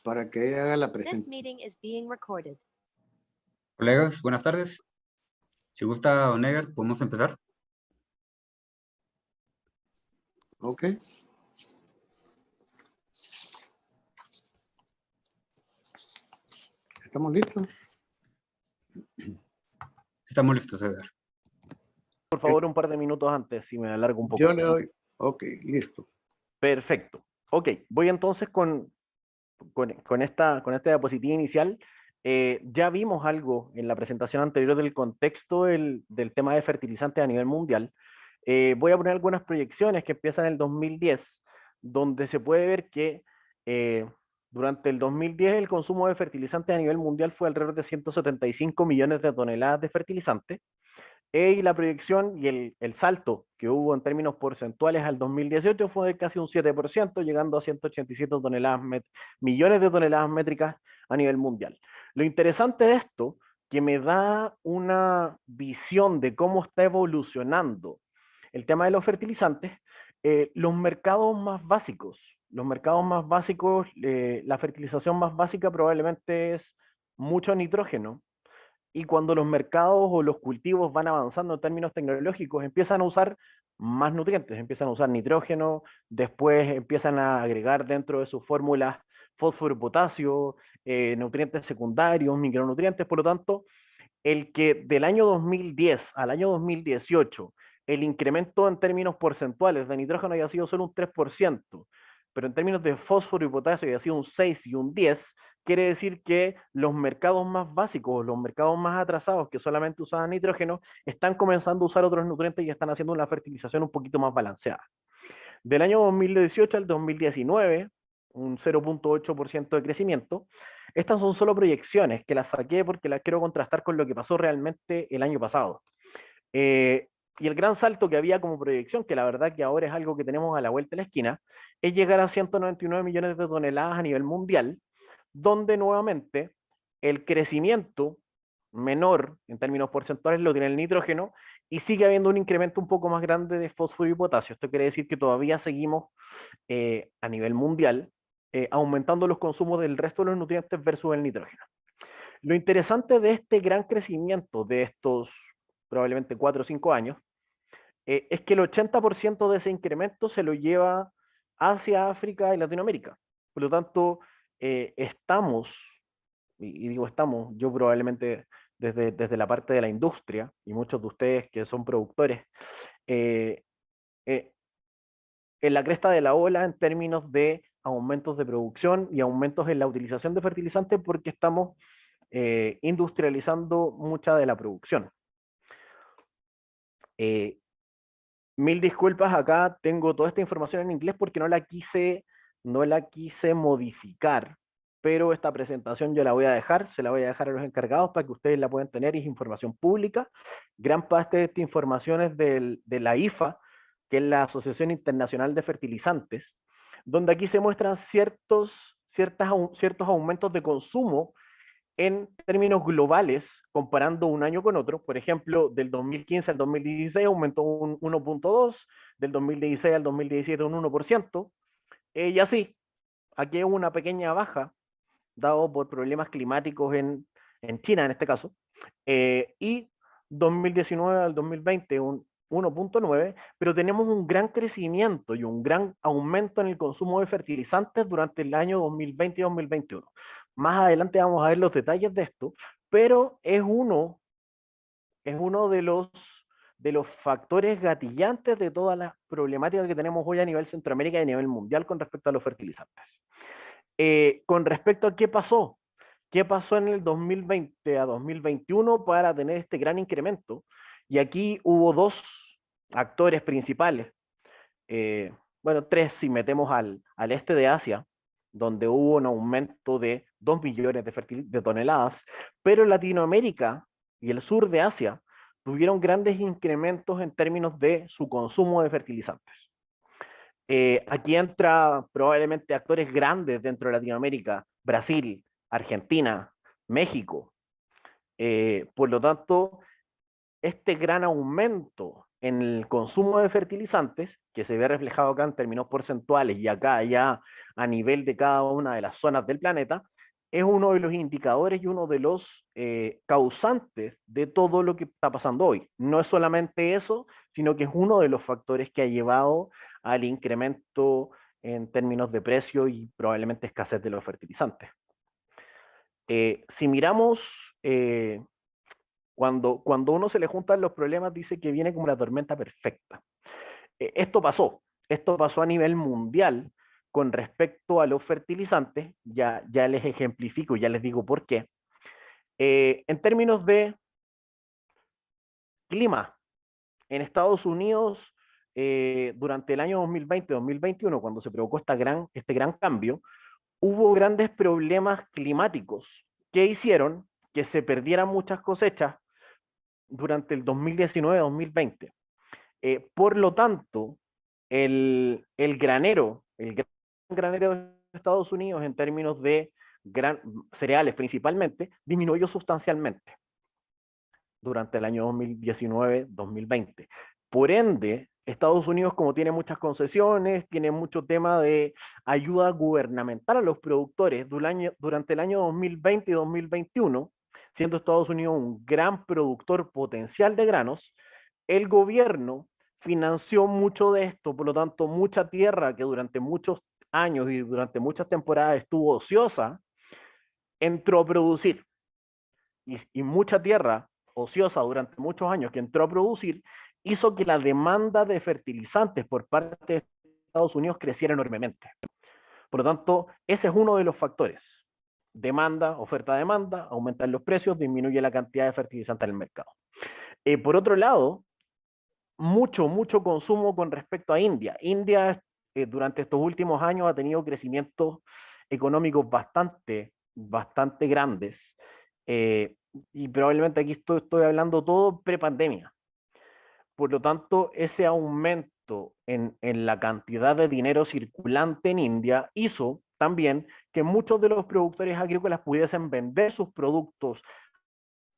para que ella haga la This presentación. meeting is being recorded. Colegas, buenas tardes. Si gusta, Oneger, podemos empezar. Ok. ¿Estamos listos? Estamos listos, Edgar. Por favor, un par de minutos antes, si me alargo un poco. Yo le doy. Ok, listo. Perfecto. Ok, voy entonces con esta diapositiva inicial. Ya vimos algo en la presentación anterior del contexto del tema de fertilizantes a nivel mundial. Voy a poner algunas proyecciones que empiezan en el 2010, donde se puede ver que durante el 2010 el consumo de fertilizantes a nivel mundial fue alrededor de 175 millones de toneladas de fertilizantes. Y la proyección y el salto que hubo en términos porcentuales al 2018 fue de casi un 7%, llegando a 187 millones de toneladas métricas a nivel mundial. Lo interesante de esto, que me da una visión de cómo está evolucionando el tema de los fertilizantes, los mercados más básicos, la fertilización más básica probablemente es mucho nitrógeno. Y cuando los mercados o los cultivos van avanzando en términos tecnológicos, empiezan a usar más nutrientes, empiezan a usar nitrógeno, después empiezan a agregar dentro de sus fórmulas fósforo y potasio, nutrientes secundarios, micronutrientes. Por lo tanto, el que del año 2010 al año 2018 el incremento en términos porcentuales de nitrógeno haya sido solo un 3%, pero en términos de fósforo y potasio haya sido un 6 y un 10, quiere decir que los mercados más básicos, los mercados más atrasados que solamente usaban nitrógeno, están comenzando a usar otros nutrientes y están haciendo una fertilización un poquito más balanceada. Del año 2018 al 2019, un 0.8% de crecimiento. Estas son solo proyecciones que las saqué porque las quiero contrastar con lo que pasó realmente el año pasado. Y el gran salto que había como proyección, que la verdad que ahora es algo que tenemos a la vuelta de la esquina, es llegar a 199 millones de toneladas a nivel mundial, donde nuevamente el crecimiento menor en términos porcentuales lo tiene el nitrógeno y sigue habiendo un incremento un poco más grande de fósforo y potasio. Esto quiere decir que todavía seguimos a nivel mundial aumentando los consumos del resto de los nutrientes versus el nitrógeno. Lo interesante de este gran crecimiento de estos probablemente 4 o 5 años es que el 80% de ese incremento se lo lleva hacia África y Latinoamérica. Por lo tanto, estamos, y digo estamos, yo probablemente desde la parte de la industria, y muchos de ustedes que son productores, en la cresta de la ola en términos de aumentos de producción y aumentos en la utilización de fertilizantes porque estamos industrializando mucha de la producción. Mil disculpas, acá tengo toda esta información en inglés porque no la quise modificar, pero esta presentación yo la voy a dejar, se la voy a dejar a los encargados para que ustedes la puedan tener, y es información pública. Gran parte de esta información es de la IFA, que es la Asociación Internacional de Fertilizantes, donde aquí se muestran ciertos aumentos de consumo en términos globales, comparando un año con otro. Por ejemplo, del 2015 al 2016 aumentó un 1.2, del 2016 al 2017 un 1%, y así, aquí hay una pequeña baja, dado por problemas climáticos en China en este caso, y 2019 al 2020 un 1.9, pero tenemos un gran crecimiento y un gran aumento en el consumo de fertilizantes durante el año 2020 y 2021. Más adelante vamos a ver los detalles de esto, pero es uno de los factores gatillantes de todas las problemáticas que tenemos hoy a nivel Centroamérica y a nivel mundial con respecto a los fertilizantes. Con respecto a qué pasó en el 2020 a 2021 para tener este gran incremento, y aquí hubo dos actores principales, bueno, tres si metemos al este de Asia, donde hubo un aumento de 2 millones de toneladas, pero Latinoamérica y el sur de Asia tuvieron grandes incrementos en términos de su consumo de fertilizantes. Aquí entra probablemente actores grandes dentro de Latinoamérica, Brasil, Argentina, México. Por lo tanto, este gran aumento en el consumo de fertilizantes, que se ve reflejado acá en términos porcentuales y acá ya a nivel de cada una de las zonas del planeta, es uno de los indicadores y uno de los causantes de todo lo que está pasando hoy. No es solamente eso, sino que es uno de los factores que ha llevado al incremento en términos de precio y probablemente escasez de los fertilizantes. Si miramos, cuando uno se le juntan los problemas, dice que viene como la tormenta perfecta. Esto pasó a nivel mundial con respecto a los fertilizantes, ya les ejemplifico, ya les digo por qué. En términos de clima, en Estados Unidos, durante el año 2020-2021, cuando se provocó este gran cambio, hubo grandes problemas climáticos que hicieron que se perdieran muchas cosechas durante el 2019-2020. Por lo tanto, el gran granero de Estados Unidos en términos de cereales principalmente, disminuyó sustancialmente durante el año 2019-2020. Por ende, Estados Unidos, como tiene muchas concesiones, tiene mucho tema de ayuda gubernamental a los productores durante el año 2020 y 2021, siendo Estados Unidos un gran productor potencial de granos, el gobierno financió mucho de esto, por lo tanto, mucha tierra que durante muchos años y durante muchas temporadas estuvo ociosa, entró a producir. Y mucha tierra ociosa durante muchos años que entró a producir, hizo que la demanda de fertilizantes por parte de Estados Unidos creciera enormemente. Por lo tanto, ese es uno de los factores. Demanda, oferta-demanda, aumentan los precios, disminuye la cantidad de fertilizantes en el mercado. Por otro lado, mucho consumo con respecto a India. India durante estos últimos años ha tenido crecimientos económicos bastante grandes. Y probablemente aquí estoy hablando todo prepandemia. Por lo tanto, ese aumento en la cantidad de dinero circulante en India hizo también que muchos de los productores agrícolas pudiesen vender sus productos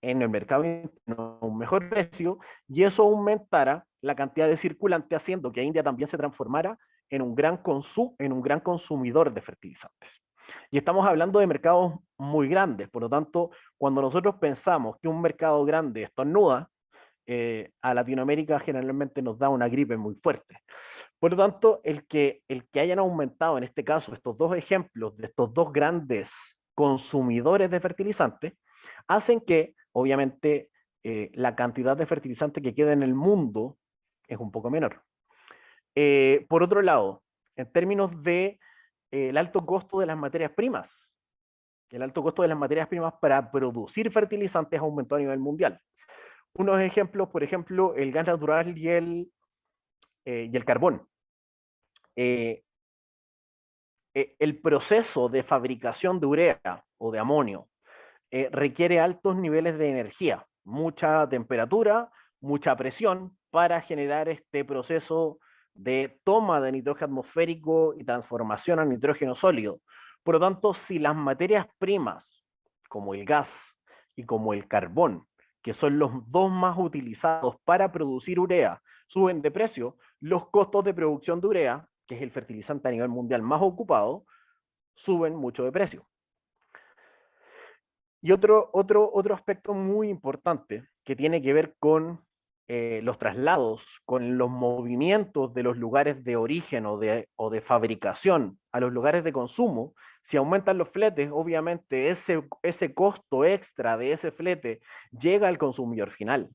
en el mercado a un mejor precio, y eso aumentara la cantidad de circulante, haciendo que India también se transformara en un gran consumidor de fertilizantes. Y estamos hablando de mercados muy grandes, por lo tanto, cuando nosotros pensamos que un mercado grande estornuda, a Latinoamérica generalmente nos da una gripe muy fuerte. Por lo tanto, el que hayan aumentado en este caso estos dos ejemplos de estos dos grandes consumidores de fertilizantes, hacen que, obviamente, la cantidad de fertilizante que queda en el mundo es un poco menor. Por otro lado, en términos de el alto costo de las materias primas, el alto costo de las materias primas para producir fertilizantes aumentó a nivel mundial. Unos ejemplos, por ejemplo, el gas natural y el carbón. El proceso de fabricación de urea o de amonio requiere altos niveles de energía, mucha temperatura, mucha presión para generar este proceso de toma de nitrógeno atmosférico y transformación a nitrógeno sólido. Por lo tanto, si las materias primas, como el gas y como el carbón, que son los dos más utilizados para producir urea, suben de precio, los costos de producción de urea, que es el fertilizante a nivel mundial más ocupado, suben mucho de precio. Y otro aspecto muy importante que tiene que ver con los traslados, con los movimientos de los lugares de origen o de fabricación a los lugares de consumo. Si aumentan los fletes, obviamente ese costo extra de ese flete llega al consumidor final.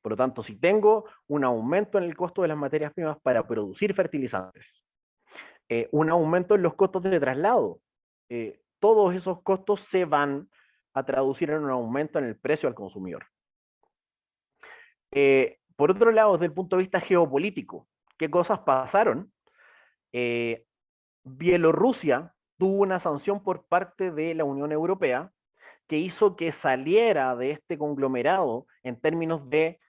Por lo tanto, si tengo un aumento en el costo de las materias primas para producir fertilizantes, un aumento en los costos de traslado, todos esos costos se van a traducir en un aumento en el precio al consumidor. Por otro lado, desde el punto de vista geopolítico, ¿qué cosas pasaron? Bielorrusia tuvo una sanción por parte de la Unión Europea que hizo que saliera de este conglomerado en términos de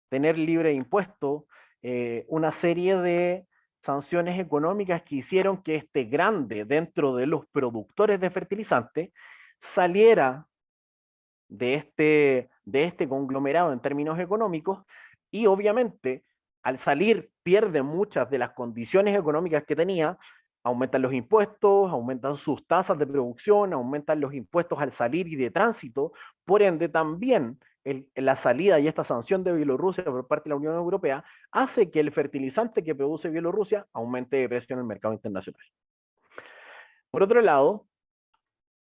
tener libre de impuestos, una serie de sanciones económicas que hicieron que este grande dentro de los productores de fertilizantes saliera de este conglomerado en términos económicos y obviamente al salir pierde muchas de las condiciones económicas que tenía, aumentan los impuestos, aumentan sus tasas de producción, aumentan los impuestos al salir y de tránsito, por ende también la salida y esta sanción de Bielorrusia por parte de la Unión Europea hace que el fertilizante que produce Bielorrusia aumente de precio en el mercado internacional. Por otro lado,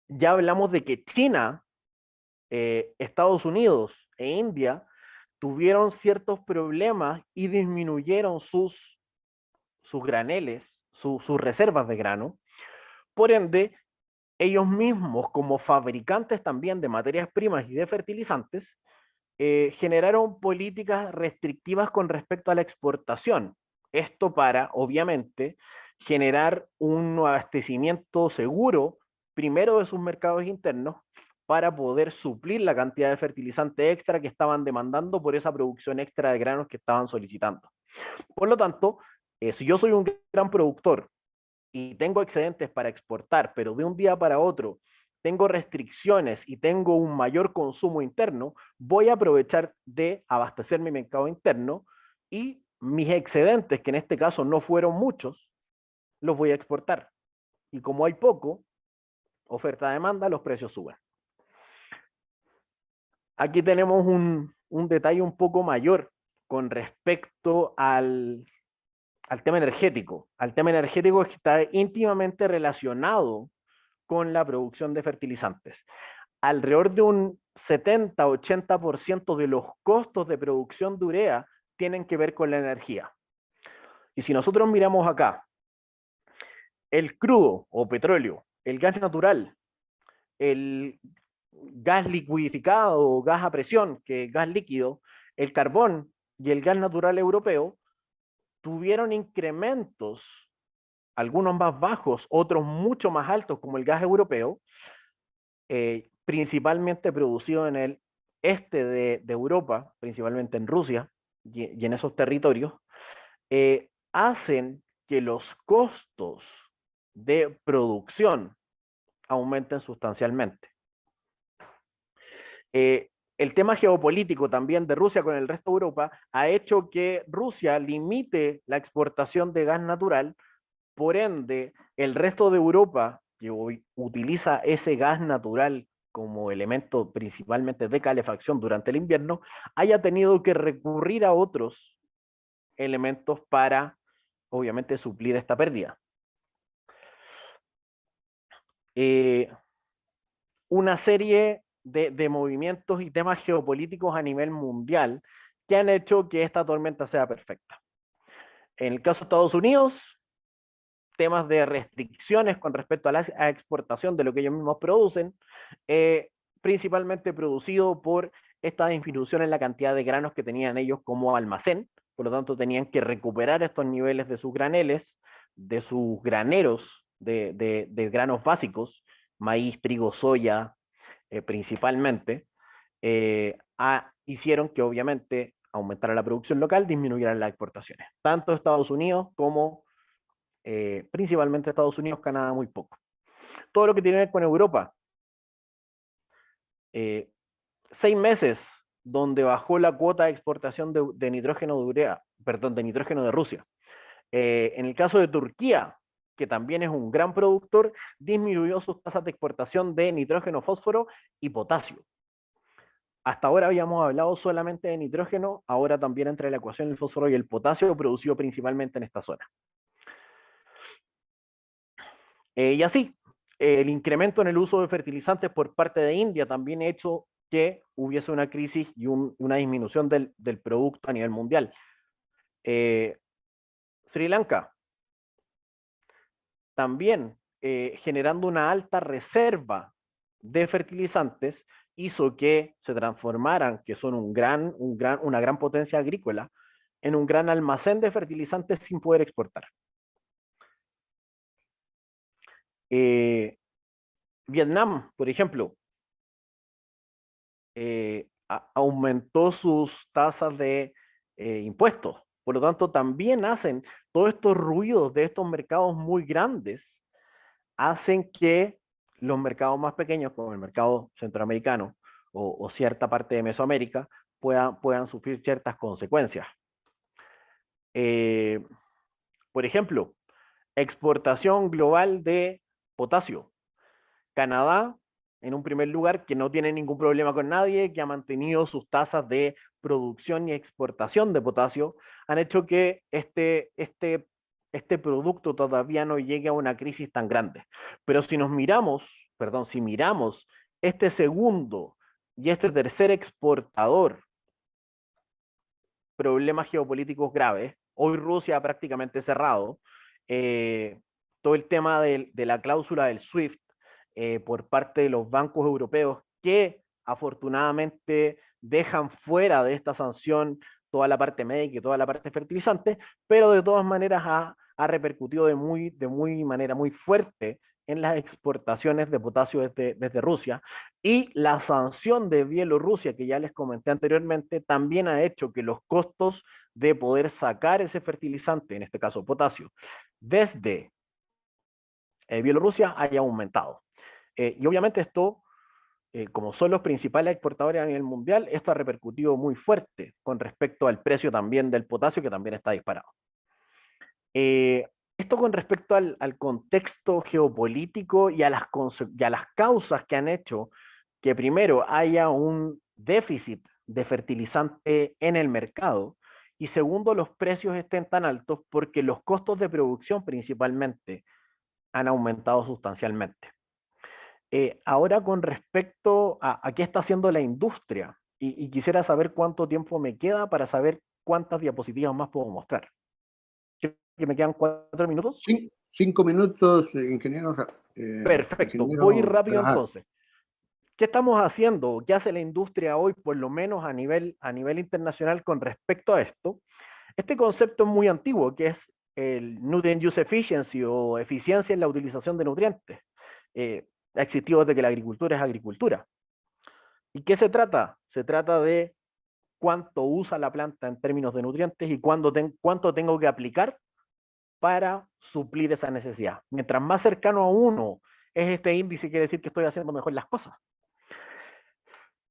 ya hablamos de que China, Estados Unidos e India tuvieron ciertos problemas y disminuyeron sus graneles, sus reservas de grano. Por ende, ellos mismos, como fabricantes también de materias primas y de fertilizantes, generaron políticas restrictivas con respecto a la exportación. Esto para, obviamente, generar un abastecimiento seguro, primero de sus mercados internos, para poder suplir la cantidad de fertilizante extra que estaban demandando por esa producción extra de granos que estaban solicitando. Por lo tanto, si yo soy un gran productor y tengo excedentes para exportar, pero de un día para otro tengo restricciones y tengo un mayor consumo interno, voy a aprovechar de abastecer mi mercado interno y mis excedentes, que en este caso no fueron muchos, los voy a exportar. Y como hay poco, oferta-demanda, los precios suben. Aquí tenemos un detalle un poco mayor con respecto al tema energético. Al tema energético que está íntimamente relacionado con la producción de fertilizantes. Alrededor de un 70-80% de los costos de producción de urea tienen que ver con la energía. Y si nosotros miramos acá, el crudo o petróleo, el gas natural, el gas liquidificado o gas a presión, que es gas líquido, el carbón y el gas natural europeo, tuvieron incrementos, algunos más bajos, otros mucho más altos, como el gas europeo, principalmente producido en el este de Europa, principalmente en Rusia y en esos territorios, hacen que los costos de producción aumenten sustancialmente. El tema geopolítico también de Rusia con el resto de Europa ha hecho que Rusia limite la exportación de gas natural, por ende, el resto de Europa, que hoy utiliza ese gas natural como elemento principalmente de calefacción durante el invierno, haya tenido que recurrir a otros elementos para, obviamente, suplir esta pérdida. Una serie de movimientos y temas geopolíticos a nivel mundial que han hecho que esta tormenta sea perfecta. En el caso de Estados Unidos, temas de restricciones con respecto a la exportación de lo que ellos mismos producen, principalmente producido por esta disminución en la cantidad de granos que tenían ellos como almacén, por lo tanto tenían que recuperar estos niveles de sus graneles, de sus graneros de granos básicos, maíz, trigo, soya, principalmente, hicieron que obviamente aumentara la producción local, disminuyeran las exportaciones, tanto Estados Unidos como principalmente Estados Unidos, Canadá muy poco. Todo lo que tiene que ver con Europa, 6 meses donde bajó la cuota de exportación de nitrógeno de urea, perdón, de nitrógeno de Rusia. En el caso de Turquía, que también es un gran productor, disminuyó sus tasas de exportación de nitrógeno, fósforo y potasio. Hasta ahora habíamos hablado solamente de nitrógeno, ahora también entra en la ecuación el fósforo y el potasio, producido principalmente en esta zona. Y así, el incremento en el uso de fertilizantes por parte de India también ha hecho que hubiese una crisis y una disminución del producto a nivel mundial. Sri Lanka, también generando una alta reserva de fertilizantes, hizo que se transformaran, que son una gran potencia agrícola, en un gran almacén de fertilizantes sin poder exportar. Vietnam, por ejemplo, aumentó sus tasas de impuestos. Por lo tanto, también hacen todos estos ruidos de estos mercados muy grandes, hacen que los mercados más pequeños, como el mercado centroamericano o cierta parte de Mesoamérica, puedan sufrir ciertas consecuencias. Por ejemplo, exportación global de potasio. Canadá, en un primer lugar, que no tiene ningún problema con nadie, que ha mantenido sus tasas de producción y exportación de potasio, han hecho que este producto todavía no llegue a una crisis tan grande. Pero si miramos este segundo y este tercer exportador, problemas geopolíticos graves, hoy Rusia ha prácticamente cerrado, todo el tema de la cláusula del SWIFT, por parte de los bancos europeos que afortunadamente dejan fuera de esta sanción toda la parte médica y toda la parte fertilizante, pero de todas maneras ha repercutido de manera muy fuerte en las exportaciones de potasio desde Rusia, y la sanción de Bielorrusia, que ya les comenté anteriormente, también ha hecho que los costos de poder sacar ese fertilizante, en este caso potasio, desde Bielorrusia haya aumentado. Y obviamente esto, como son los principales exportadores a nivel mundial, esto ha repercutido muy fuerte con respecto al precio también del potasio, que también está disparado. Esto con respecto al contexto geopolítico y a las causas que han hecho que primero haya un déficit de fertilizante en el mercado, y segundo, los precios estén tan altos porque los costos de producción principalmente han aumentado sustancialmente. Ahora con respecto a qué está haciendo la industria, y quisiera saber cuánto tiempo me queda para saber cuántas diapositivas más puedo mostrar. Creo que me quedan 4 minutos. 5 minutos, ingeniero. Perfecto, voy rápido entonces. ¿Qué estamos haciendo? ¿Qué hace la industria hoy, por lo menos a nivel internacional, con respecto a esto? Este concepto es muy antiguo, que es el Nutrient Use Efficiency, o eficiencia en la utilización de nutrientes. Ha existido desde que la agricultura es agricultura. ¿Y qué se trata? Se trata de cuánto usa la planta en términos de nutrientes y cuánto tengo que aplicar para suplir esa necesidad. Mientras más cercano a 1 es este índice, quiere decir que estoy haciendo mejor las cosas.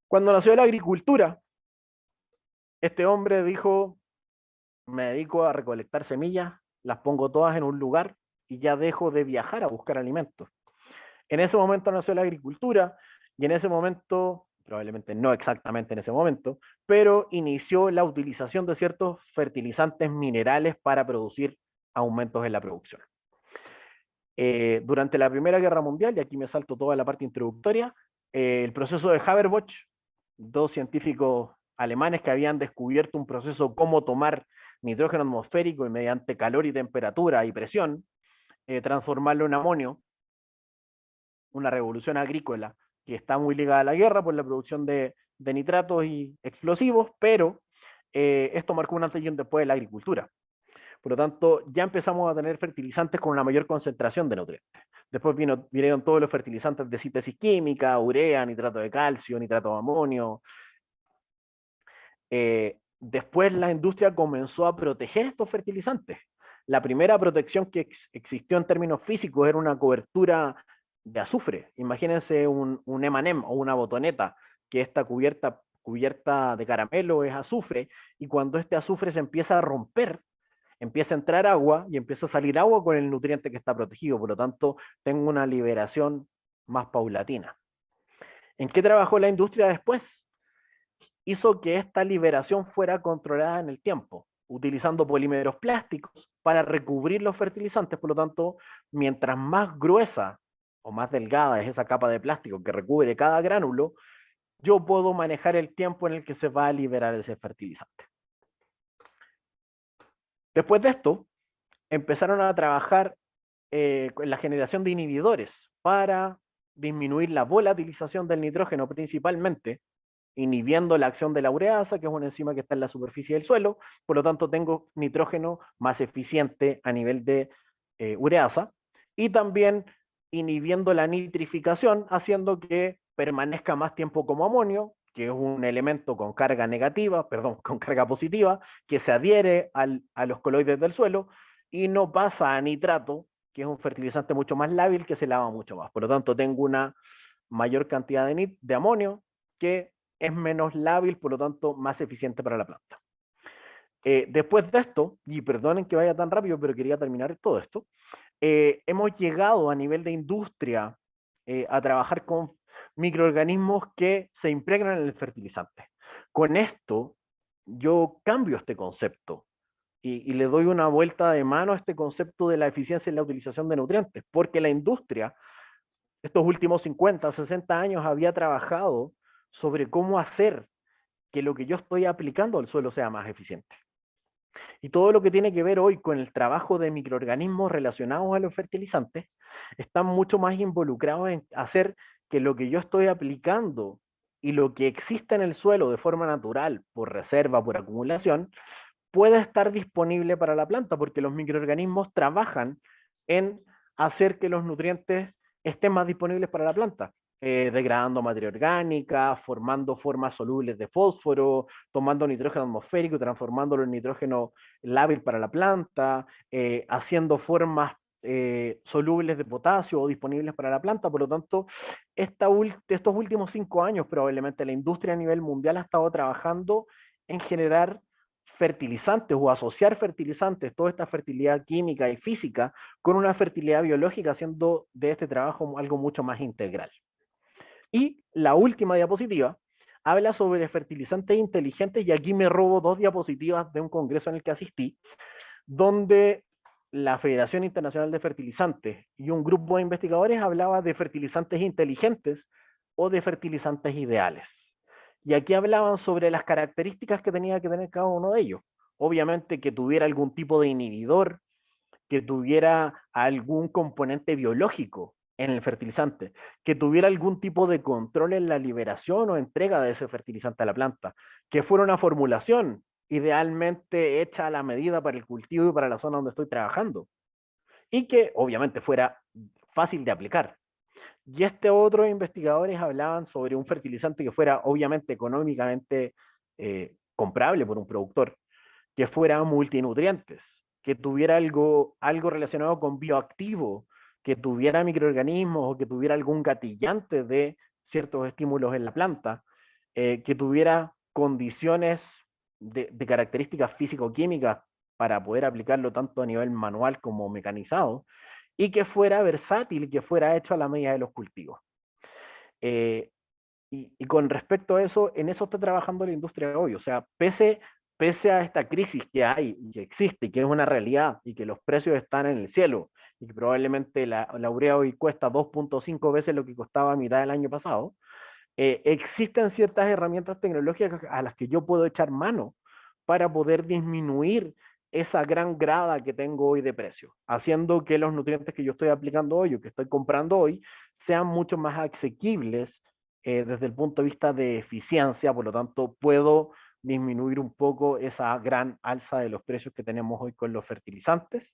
Cuando nació la agricultura, este hombre dijo: me dedico a recolectar semillas, las pongo todas en un lugar y ya dejo de viajar a buscar alimentos. En ese momento nació la agricultura, y en ese momento, probablemente no exactamente en ese momento, pero inició la utilización de ciertos fertilizantes minerales para producir aumentos en la producción. Durante la Primera Guerra Mundial, y aquí me salto toda la parte introductoria, el proceso de Haber-Bosch, 2 científicos alemanes que habían descubierto un proceso cómo tomar nitrógeno atmosférico y mediante calor y temperatura y presión, transformarlo en amonio, una revolución agrícola que está muy ligada a la guerra por la producción de nitratos y explosivos, pero esto marcó un antes y un después de la agricultura. Por lo tanto, ya empezamos a tener fertilizantes con una mayor concentración de nutrientes. Después vinieron todos los fertilizantes de síntesis química, urea, nitrato de calcio, nitrato de amonio. Después la industria comenzó a proteger estos fertilizantes. La primera protección que existió en términos físicos era una cobertura de azufre. Imagínense un M&M o una botoneta, que esta cubierta de caramelo es azufre, y cuando este azufre se empieza a romper, empieza a entrar agua y empieza a salir agua con el nutriente que está protegido. Por lo tanto, tengo una liberación más paulatina. ¿En qué trabajó la industria después? Hizo que esta liberación fuera controlada en el tiempo, utilizando polímeros plásticos para recubrir los fertilizantes. Por lo tanto, mientras más gruesa o más delgada es esa capa de plástico que recubre cada gránulo, yo puedo manejar el tiempo en el que se va a liberar ese fertilizante. Después de esto, empezaron a trabajar en la generación de inhibidores para disminuir la volatilización del nitrógeno, principalmente inhibiendo la acción de la ureasa, que es una enzima que está en la superficie del suelo. Por lo tanto, tengo nitrógeno más eficiente a nivel de ureasa, y también inhibiendo la nitrificación, haciendo que permanezca más tiempo como amonio, que es un elemento con carga negativa, perdón, con carga positiva, que se adhiere a los coloides del suelo y no pasa a nitrato, que es un fertilizante mucho más lábil que se lava mucho más. Por lo tanto, tengo una mayor cantidad de amonio que es menos lábil, por lo tanto más eficiente para la planta. Después de esto, y perdonen que vaya tan rápido, pero quería terminar todo esto, hemos llegado a nivel de industria a trabajar con microorganismos que se impregnan en el fertilizante. Con esto, yo cambio este concepto y le doy una vuelta de mano a este concepto de la eficiencia en la utilización de nutrientes, porque la industria, estos últimos 50, 60 años, había trabajado sobre cómo hacer que lo que yo estoy aplicando al suelo sea más eficiente. Y todo lo que tiene que ver hoy con el trabajo de microorganismos relacionados a los fertilizantes están mucho más involucrados en hacer que lo que yo estoy aplicando y lo que existe en el suelo de forma natural, por reserva, por acumulación, pueda estar disponible para la planta, porque los microorganismos trabajan en hacer que los nutrientes estén más disponibles para la planta. Degradando materia orgánica, formando formas solubles de fósforo, tomando nitrógeno atmosférico y transformándolo en nitrógeno lábil para la planta, haciendo formas solubles de potasio o disponibles para la planta. Por lo tanto, estos últimos 5 años probablemente la industria a nivel mundial ha estado trabajando en generar fertilizantes o asociar fertilizantes, toda esta fertilidad química y física, con una fertilidad biológica, haciendo de este trabajo algo mucho más integral. Y la última diapositiva habla sobre fertilizantes inteligentes, y aquí me robo 2 diapositivas de un congreso en el que asistí, donde la Federación Internacional de Fertilizantes y un grupo de investigadores hablaba de fertilizantes inteligentes o de fertilizantes ideales. Y aquí hablaban sobre las características que tenía que tener cada uno de ellos. Obviamente que tuviera algún tipo de inhibidor, que tuviera algún componente biológico en el fertilizante, que tuviera algún tipo de control en la liberación o entrega de ese fertilizante a la planta, que fuera una formulación idealmente hecha a la medida para el cultivo y para la zona donde estoy trabajando, y que obviamente fuera fácil de aplicar. Y otros investigadores hablaban sobre un fertilizante que fuera obviamente económicamente comprable por un productor, que fuera multinutrientes, que tuviera algo relacionado con bioactivo, que tuviera microorganismos o que tuviera algún gatillante de ciertos estímulos en la planta, que tuviera condiciones de características físico-químicas para poder aplicarlo tanto a nivel manual como mecanizado, y que fuera versátil, que fuera hecho a la medida de los cultivos. Y con respecto a eso, en eso está trabajando la industria hoy. O sea, pese a esta crisis que hay y que existe y que es una realidad y que los precios están en el cielo y que probablemente la urea hoy cuesta 2.5 veces lo que costaba a mitad del año pasado, existen ciertas herramientas tecnológicas a las que yo puedo echar mano para poder disminuir esa gran grada que tengo hoy de precio, haciendo que los nutrientes que yo estoy aplicando hoy o que estoy comprando hoy sean mucho más asequibles desde el punto de vista de eficiencia. Por lo tanto, puedo disminuir un poco esa gran alza de los precios que tenemos hoy con los fertilizantes.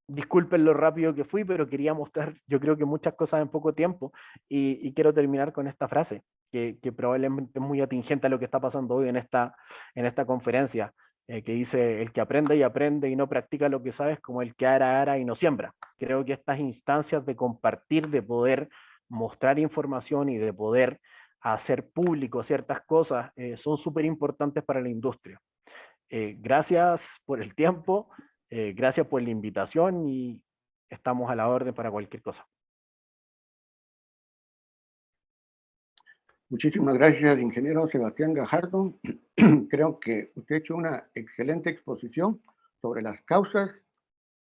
Disculpen lo rápido que fui, pero quería mostrar, yo creo que muchas cosas en poco tiempo, y quiero terminar con esta frase, que probablemente es muy atingente a lo que está pasando hoy en esta conferencia, que dice: el que aprende y no practica lo que sabe es como el que ara y no siembra. Creo que estas instancias de compartir, de poder mostrar información y de poder hacer público ciertas cosas son súper importantes para la industria. Gracias por el tiempo, gracias por la invitación y estamos a la orden para cualquier cosa. Muchísimas gracias, ingeniero Sebastián Gajardo. Creo que usted ha hecho una excelente exposición sobre las causas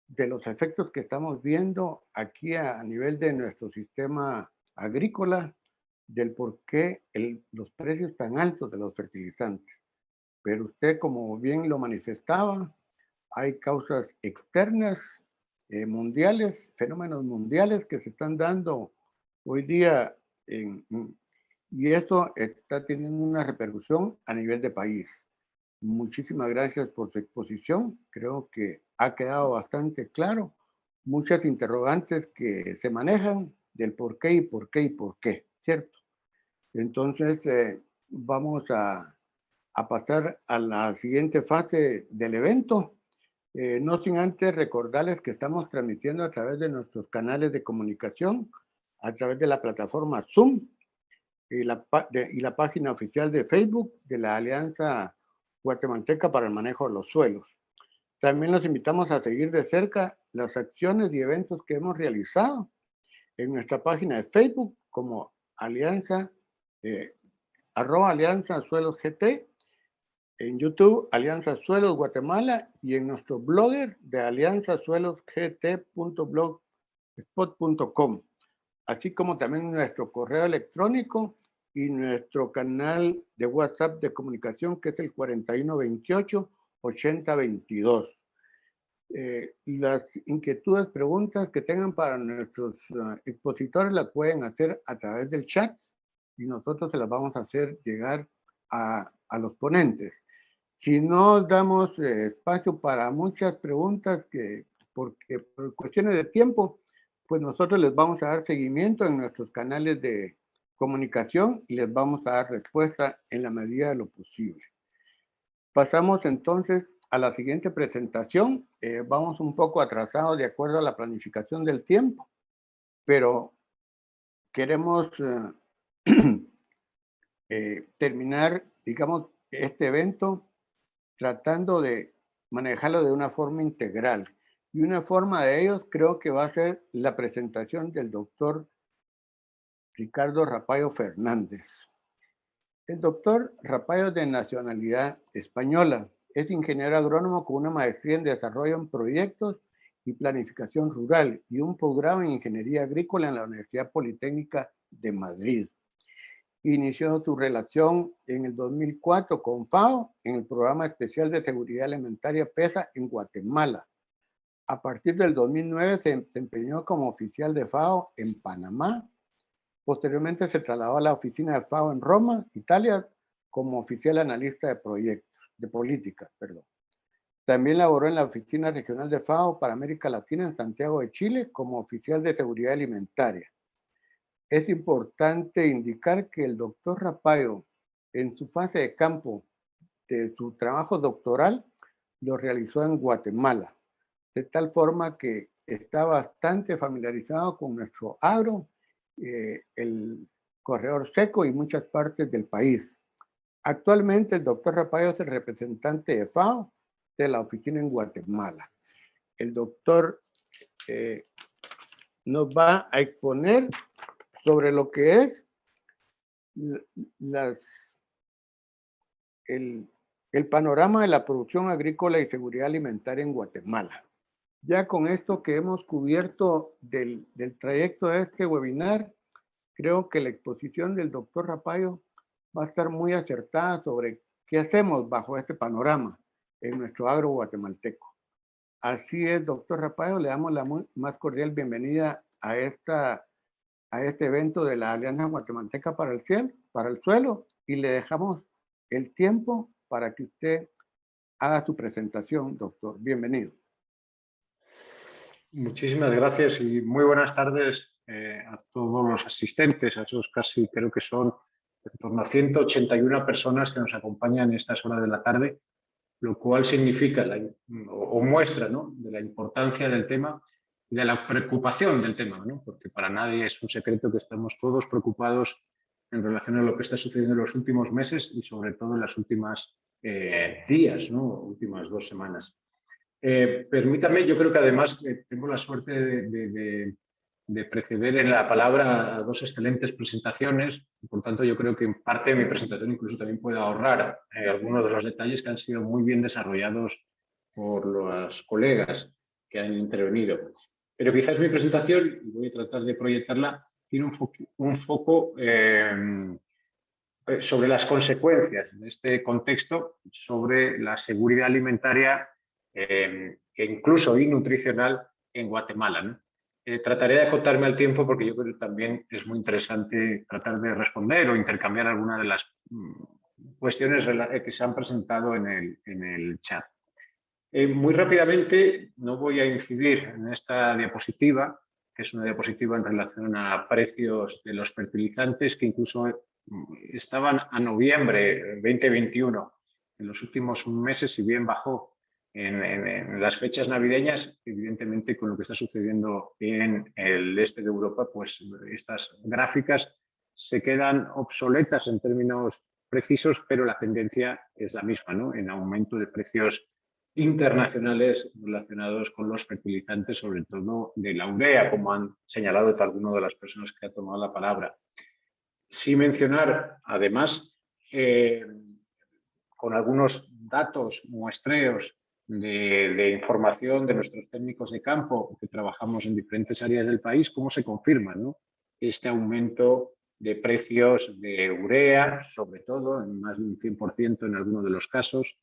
de los efectos que estamos viendo aquí a nivel de nuestro sistema agrícola, del por qué los precios tan altos de los fertilizantes. Pero usted, como bien lo manifestaba, hay causas externas, mundiales, fenómenos mundiales que se están dando hoy día y esto está teniendo una repercusión a nivel de país. Muchísimas gracias por su exposición. Creo que ha quedado bastante claro muchas interrogantes que se manejan del por qué y por qué y por qué, ¿cierto? Entonces, vamos a pasar a la siguiente fase del evento. No sin antes recordarles que estamos transmitiendo a través de nuestros canales de comunicación, a través de la plataforma Zoom. y la página oficial de Facebook de la Alianza Guatemalteca para el Manejo de los Suelos. También los invitamos a seguir de cerca las acciones y eventos que hemos realizado en nuestra página de Facebook como Alianza, @Alianza Suelos GT, en YouTube Alianza Suelos Guatemala y en nuestro blogger de alianzasuelosgt.blogspot.com, así como también nuestro correo electrónico y nuestro canal de WhatsApp de comunicación, que es el 4128-8022. Las inquietudes, preguntas que tengan para nuestros expositores las pueden hacer a través del chat y nosotros se las vamos a hacer llegar a los ponentes. Si no damos espacio para muchas preguntas, porque por cuestiones de tiempo, pues nosotros les vamos a dar seguimiento en nuestros canales de comunicación y les vamos a dar respuesta en la medida de lo posible. Pasamos entonces a la siguiente presentación. Vamos un poco atrasados de acuerdo a la planificación del tiempo, pero queremos terminar, digamos, este evento tratando de manejarlo de una forma integral. Y una forma de ellos creo que va a ser la presentación del doctor Ricardo Rapallo Fernández. El doctor Rapallo es de nacionalidad española. Es ingeniero agrónomo con una maestría en desarrollo en proyectos y planificación rural y un posgrado en ingeniería agrícola en la Universidad Politécnica de Madrid. Inició su relación en el 2004 con FAO en el Programa Especial de Seguridad Alimentaria PESA en Guatemala. A partir del 2009 se desempeñó como oficial de FAO en Panamá. Posteriormente se trasladó a la oficina de FAO en Roma, Italia, como oficial analista de proyectos, de políticas, perdón. También laboró en la oficina regional de FAO para América Latina en Santiago de Chile como oficial de seguridad alimentaria. Es importante indicar que el doctor Rapallo, en su fase de campo de su trabajo doctoral, lo realizó en Guatemala, de tal forma que está bastante familiarizado con nuestro agro, el corredor seco y muchas partes del país. Actualmente el doctor Rapallo es el representante de FAO de la oficina en Guatemala. El doctor nos va a exponer sobre lo que es el panorama de la producción agrícola y seguridad alimentaria en Guatemala. Ya con esto que hemos cubierto del trayecto de este webinar, creo que la exposición del doctor Rapallo va a estar muy acertada sobre qué hacemos bajo este panorama en nuestro agro guatemalteco. Así es, doctor Rapallo, le damos la más cordial bienvenida a este evento de la Alianza Guatemalteca para el Suelo, y le dejamos el tiempo para que usted haga su presentación, doctor. Bienvenido. Muchísimas gracias y muy buenas tardes a todos los asistentes, a esos casi, creo que son en torno a 181 personas que nos acompañan en estas horas de la tarde, lo cual significa o muestra, ¿no?, de la importancia del tema y de la preocupación del tema, ¿no?, porque para nadie es un secreto que estamos todos preocupados en relación a lo que está sucediendo en los últimos meses y sobre todo en las últimas días, ¿no?, últimas 2 semanas. Permítame, yo creo que además tengo la suerte de preceder en la palabra a 2 excelentes presentaciones, por tanto yo creo que en parte de mi presentación incluso también puedo ahorrar algunos de los detalles que han sido muy bien desarrollados por los colegas que han intervenido. Pero quizás mi presentación, y voy a tratar de proyectarla, tiene un foco sobre las consecuencias de este contexto sobre la seguridad alimentaria e incluso y nutricional en Guatemala, ¿no? Trataré de acotarme al tiempo porque yo creo que también es muy interesante tratar de responder o intercambiar algunas de las cuestiones que se han presentado en el chat. Muy rápidamente, no voy a incidir en esta diapositiva, que es una diapositiva en relación a precios de los fertilizantes que incluso estaban a noviembre 2021. En los últimos meses, si bien bajó en las fechas navideñas, evidentemente con lo que está sucediendo en el este de Europa, pues estas gráficas se quedan obsoletas en términos precisos, pero la tendencia es la misma, ¿no? En aumento de precios internacionales relacionados con los fertilizantes, sobre todo de la urea, como han señalado algunas de las personas que han tomado la palabra. Sí mencionar, además, con algunos datos, muestreos de información de nuestros técnicos de campo que trabajamos en diferentes áreas del país, cómo se confirma, ¿no?, este aumento de precios de urea, sobre todo en más de un 100% en algunos de los casos,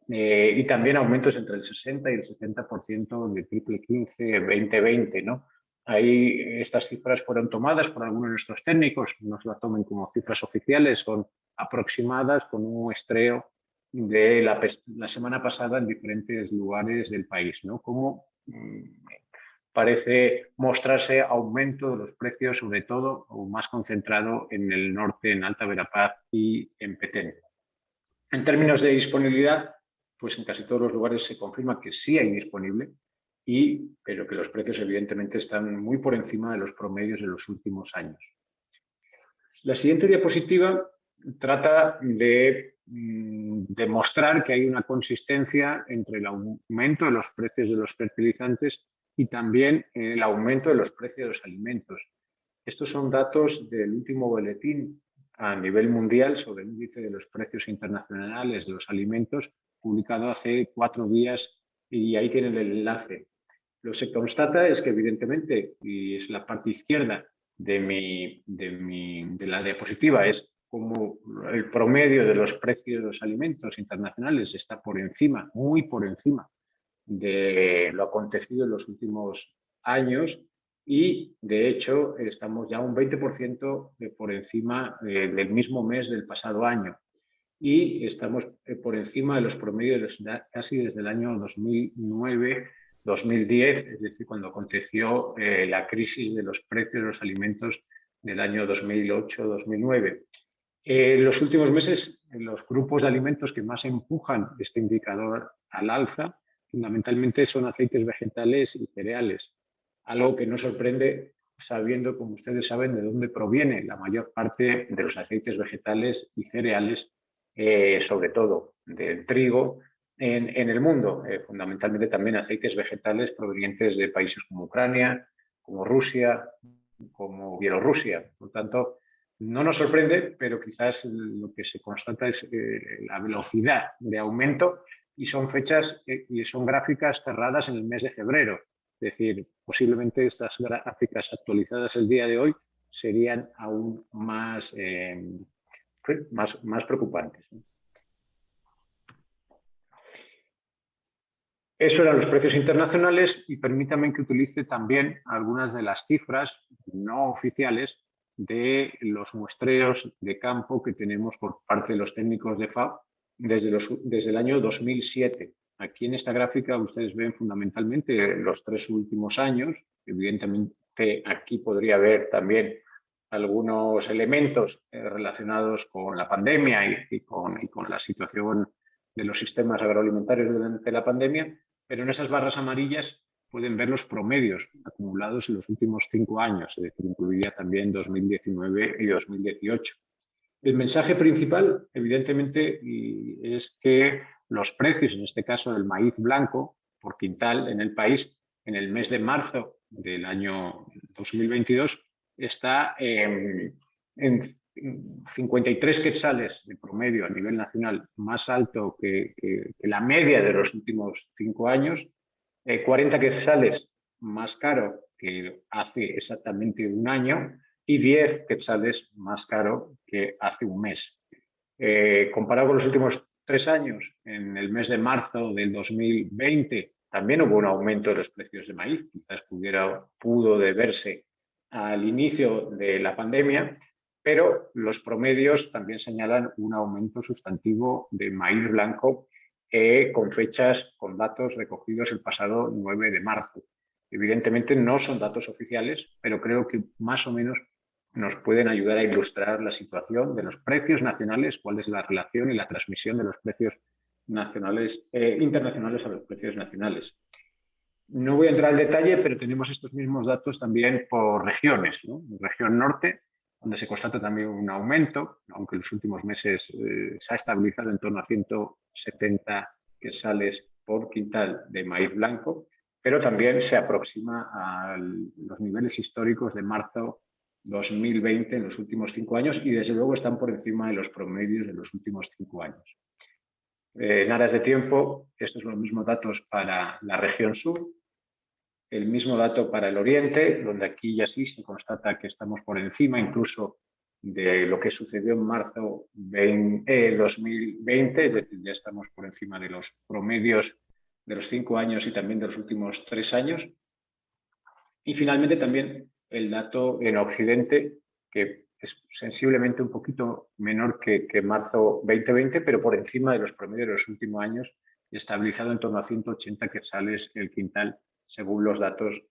y también aumentos entre el 60 y el 70% de triple 15, 2020, ¿no? Ahí estas cifras fueron tomadas por algunos de nuestros técnicos, no se las tomen como cifras oficiales, son aproximadas con un muestreo de la semana pasada en diferentes lugares del país, ¿no? Como parece mostrarse aumento de los precios, sobre todo o más concentrado en el norte, en Alta Verapaz y en Petén. En términos de disponibilidad, pues en casi todos los lugares se confirma que sí hay disponible, pero que los precios evidentemente están muy por encima de los promedios de los últimos años. La siguiente diapositiva trata de demostrar que hay una consistencia entre el aumento de los precios de los fertilizantes y también el aumento de los precios de los alimentos. Estos son datos del último boletín a nivel mundial sobre el índice de los precios internacionales de los alimentos, publicado hace 4 días, y ahí tienen el enlace. Lo que se constata es que evidentemente, y es la parte izquierda de la diapositiva, es como el promedio de los precios de los alimentos internacionales está por encima, muy por encima de lo acontecido en los últimos años, y de hecho estamos ya un 20% por encima del mismo mes del pasado año, y estamos por encima de los promedios casi desde el año 2009-2010, es decir, cuando aconteció la crisis de los precios de los alimentos del año 2008-2009. En los últimos meses, los grupos de alimentos que más empujan este indicador al alza fundamentalmente son aceites vegetales y cereales, algo que no sorprende sabiendo, como ustedes saben, de dónde proviene la mayor parte de los aceites vegetales y cereales, sobre todo del trigo, en el mundo, fundamentalmente también aceites vegetales provenientes de países como Ucrania, como Rusia, como Bielorrusia. Por tanto, no nos sorprende, pero quizás lo que se constata es la velocidad de aumento, y son fechas y son gráficas cerradas en el mes de febrero. Es decir, posiblemente estas gráficas actualizadas el día de hoy serían aún más preocupantes. Eso eran los precios internacionales, y permítanme que utilice también algunas de las cifras no oficiales de los muestreos de campo que tenemos por parte de los técnicos de FAO desde el año 2007. Aquí en esta gráfica ustedes ven fundamentalmente los 3 últimos años. Evidentemente aquí podría haber también algunos elementos relacionados con la pandemia y con la situación de los sistemas agroalimentarios durante la pandemia, pero en esas barras amarillas pueden ver los promedios acumulados en los últimos 5 años, es decir, incluiría también 2019 y 2018. El mensaje principal, evidentemente, es que los precios, en este caso del maíz blanco, por quintal en el país, en el mes de marzo del año 2022, está en 53 quetzales de promedio a nivel nacional, más alto que la media de los últimos 5 años, 40 quetzales más caro que hace exactamente un año, y 10 quetzales más caro que hace un mes. Comparado con los últimos 3 años, en el mes de marzo del 2020 también hubo un aumento de los precios de maíz, quizás pudo deberse al inicio de la pandemia, pero los promedios también señalan un aumento sustantivo de maíz blanco con fechas, con datos recogidos el pasado 9 de marzo. Evidentemente no son datos oficiales, pero creo que más o menos nos pueden ayudar a ilustrar la situación de los precios nacionales, cuál es la relación y la transmisión de los precios nacionales, internacionales a los precios nacionales. No voy a entrar al detalle, pero tenemos estos mismos datos también por regiones, ¿no? Región norte, donde se constata también un aumento, aunque en los últimos meses se ha estabilizado en torno a 170 quetzales por quintal de maíz blanco, pero también se aproxima a los niveles históricos de marzo 2020 en los últimos 5 años y desde luego están por encima de los promedios de los últimos 5 años. En aras de tiempo, estos son los mismos datos para la región sur, el mismo dato para el oriente, donde aquí ya sí se constata que estamos por encima incluso de lo que sucedió en marzo 2020, es decir, ya estamos por encima de los promedios de los 5 años y también de los últimos 3 años. Y finalmente también el dato en Occidente, que es sensiblemente un poquito menor que marzo 2020, pero por encima de los promedios de los últimos años, estabilizado en torno a 180 quetzales el quintal, según los datos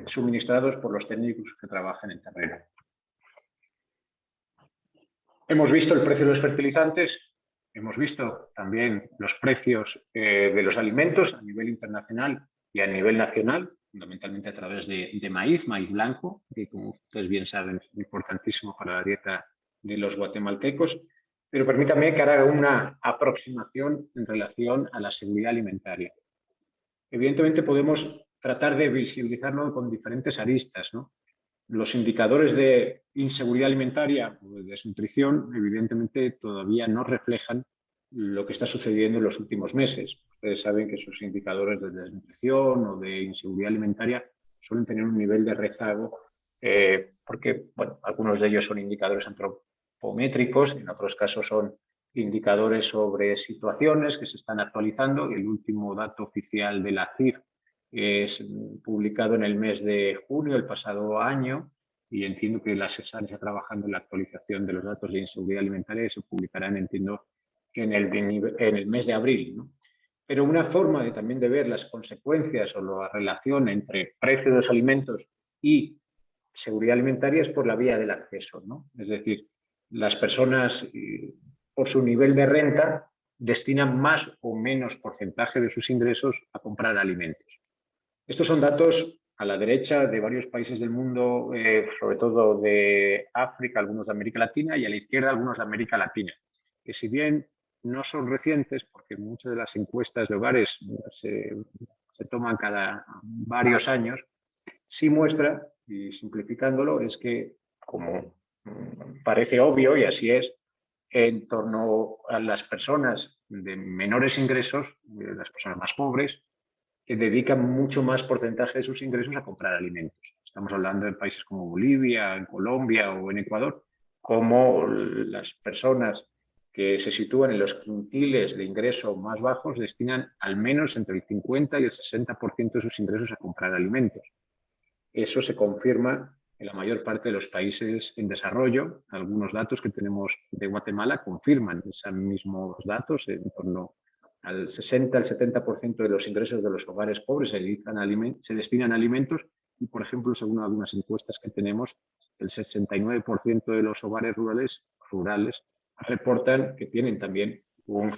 suministrados por los técnicos que trabajan en terreno. Hemos visto el precio de los fertilizantes, hemos visto también los precios de los alimentos a nivel internacional y a nivel nacional, fundamentalmente a través de maíz blanco, que como ustedes bien saben es importantísimo para la dieta de los guatemaltecos, pero permítanme que haga una aproximación en relación a la seguridad alimentaria. Evidentemente podemos tratar de visibilizarlo con diferentes aristas, ¿no? Los indicadores de inseguridad alimentaria o de desnutrición evidentemente todavía no reflejan lo que está sucediendo en los últimos meses. Ustedes saben que esos indicadores de desnutrición o de inseguridad alimentaria suelen tener un nivel de rezago porque, bueno, algunos de ellos son indicadores antropométricos, en otros casos son indicadores sobre situaciones que se están actualizando. El último dato oficial de la CIF es publicado en el mes de junio del pasado año y entiendo que la SESAR está trabajando en la actualización de los datos de inseguridad alimentaria y se publicarán, entiendo, que en el mes de abril, ¿no? Pero una forma también de ver las consecuencias o la relación entre precio de los alimentos y seguridad alimentaria es por la vía del acceso, ¿no? Es decir, las personas por su nivel de renta destinan más o menos porcentaje de sus ingresos a comprar alimentos. Estos son datos a la derecha de varios países del mundo, sobre todo de África, algunos de América Latina, y a la izquierda algunos de América Latina, que si bien no son recientes, porque muchas de las encuestas de hogares se toman cada varios años, sí muestra, y simplificándolo, es que, como parece obvio, y así es, en torno a las personas de menores ingresos, las personas más pobres, que dedican mucho más porcentaje de sus ingresos a comprar alimentos. Estamos hablando de países como Bolivia, en Colombia o en Ecuador, como las personas que se sitúan en los quintiles de ingreso más bajos destinan al menos entre el 50 y el 60% de sus ingresos a comprar alimentos. Eso se confirma en la mayor parte de los países en desarrollo. Algunos datos que tenemos de Guatemala confirman esos mismos datos, en torno al 60 al 70% de los ingresos de los hogares pobres se destinan a alimentos y, por ejemplo, según algunas encuestas que tenemos, el 69% de los hogares rurales reportan que tienen también un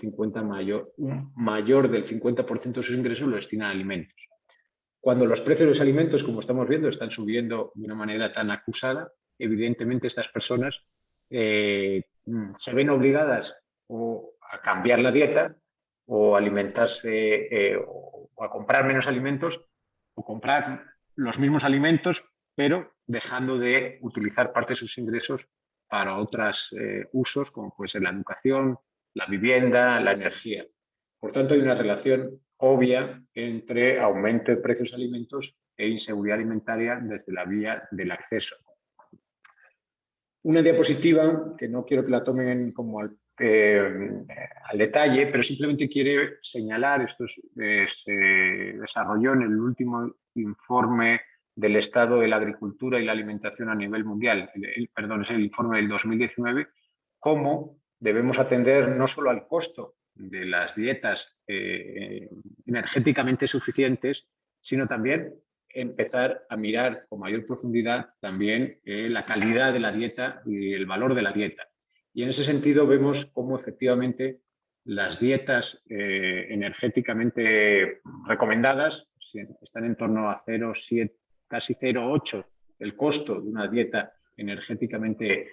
mayor del 50% de sus ingresos lo destinan a alimentos. Cuando los precios de los alimentos, como estamos viendo, están subiendo de una manera tan acusada, evidentemente estas personas se ven obligadas o a cambiar la dieta o alimentarse o a comprar menos alimentos o comprar los mismos alimentos, pero dejando de utilizar parte de sus ingresos para otros usos, como puede ser la educación, la vivienda, la energía. Por tanto, hay una relación obvia entre aumento de precios de alimentos e inseguridad alimentaria desde la vía del acceso. Una diapositiva que no quiero que la tomen como al detalle, pero simplemente quiere señalar, esto se desarrolló en el último informe del estado de la agricultura y la alimentación a nivel mundial, es el informe del 2019, cómo debemos atender no solo al costo de las dietas energéticamente suficientes, sino también empezar a mirar con mayor profundidad también la calidad de la dieta y el valor de la dieta. Y en ese sentido vemos cómo efectivamente las dietas energéticamente recomendadas están en torno a 0,7, casi 0,8 el costo de una dieta energéticamente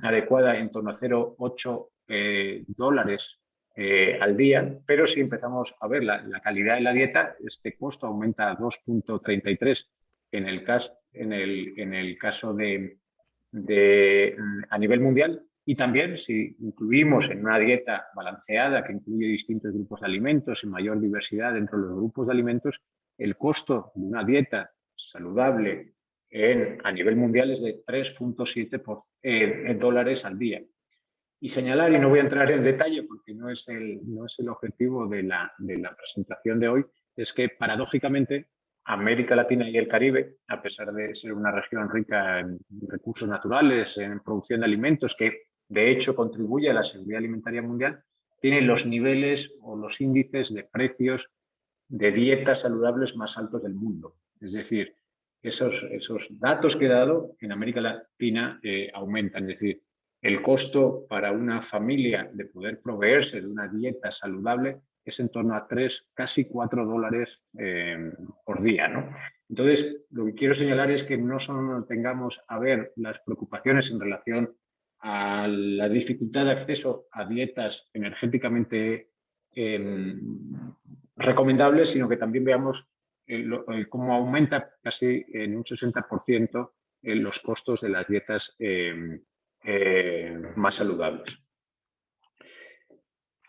adecuada en torno a 0,8 dólares al día, pero si empezamos a ver la calidad de la dieta, este costo aumenta a 2,33 en el caso a nivel mundial. Y también si incluimos en una dieta balanceada que incluye distintos grupos de alimentos y mayor diversidad dentro de los grupos de alimentos, el costo de una dieta saludable a nivel mundial es de 3,7 dólares al día. Y señalar, y no voy a entrar en detalle porque no es el objetivo de la presentación de hoy, es que paradójicamente América Latina y el Caribe, a pesar de ser una región rica en recursos naturales, en producción de alimentos, que de hecho contribuye a la seguridad alimentaria mundial, tiene los niveles o los índices de precios de dietas saludables más altos del mundo. Es decir, esos datos que he dado en América Latina aumentan. Es decir, el costo para una familia de poder proveerse de una dieta saludable es en torno a 3, casi 4 dólares por día, ¿no? Entonces, lo que quiero señalar es que no solo nos tengamos a ver las preocupaciones en relación a la dificultad de acceso a dietas energéticamente recomendables, sino que también veamos cómo aumenta casi en un 60% los costos de las dietas más saludables.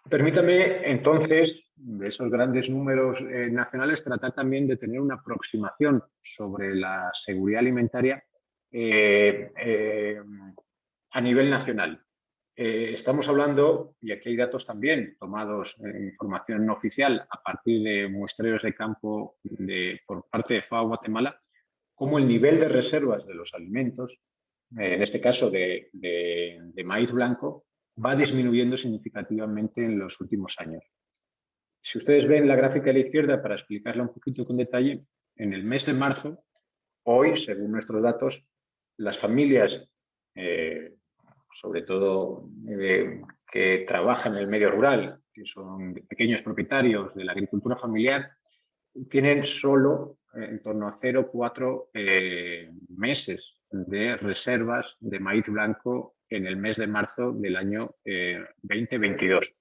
Permítame entonces, de esos grandes números nacionales, tratar también de tener una aproximación sobre la seguridad alimentaria a nivel nacional. Estamos hablando, y aquí hay datos también tomados en información no oficial a partir de muestreos de campo por parte de FAO Guatemala, cómo el nivel de reservas de los alimentos, en este caso de maíz blanco, va disminuyendo significativamente en los últimos años. Si ustedes ven la gráfica de la izquierda, para explicarla un poquito con detalle, en el mes de marzo, hoy, según nuestros datos, las familias, sobre todo que trabajan en el medio rural, que son pequeños propietarios de la agricultura familiar, tienen solo en torno a 0,4 meses de reservas de maíz blanco en el mes de marzo del año 2022.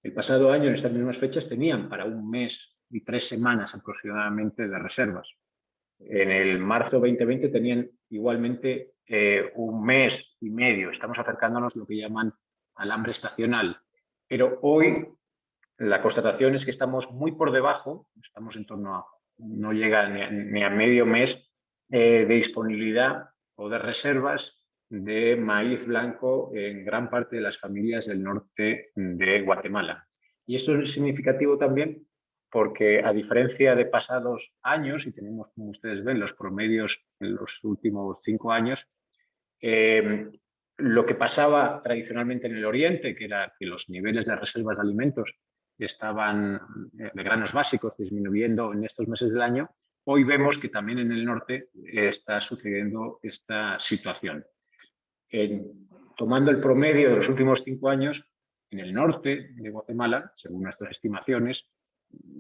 El pasado año, en estas mismas fechas, tenían para 1 mes y 3 semanas aproximadamente de reservas. En el marzo 2020 tenían igualmente 1 mes y medio. Estamos acercándonos a lo que llaman alambre estacional. Pero hoy la constatación es que estamos muy por debajo, estamos en torno a, no llega ni a medio mes de disponibilidad o de reservas de maíz blanco en gran parte de las familias del norte de Guatemala. Y esto es significativo también porque, a diferencia de pasados años, y tenemos, como ustedes ven, los promedios en los últimos 5 años, lo que pasaba tradicionalmente en el oriente, que era que los niveles de reservas de alimentos estaban, de granos básicos, disminuyendo en estos meses del año, hoy vemos que también en el norte está sucediendo esta situación. Tomando el promedio de los últimos 5 años, en el norte de Guatemala, según nuestras estimaciones,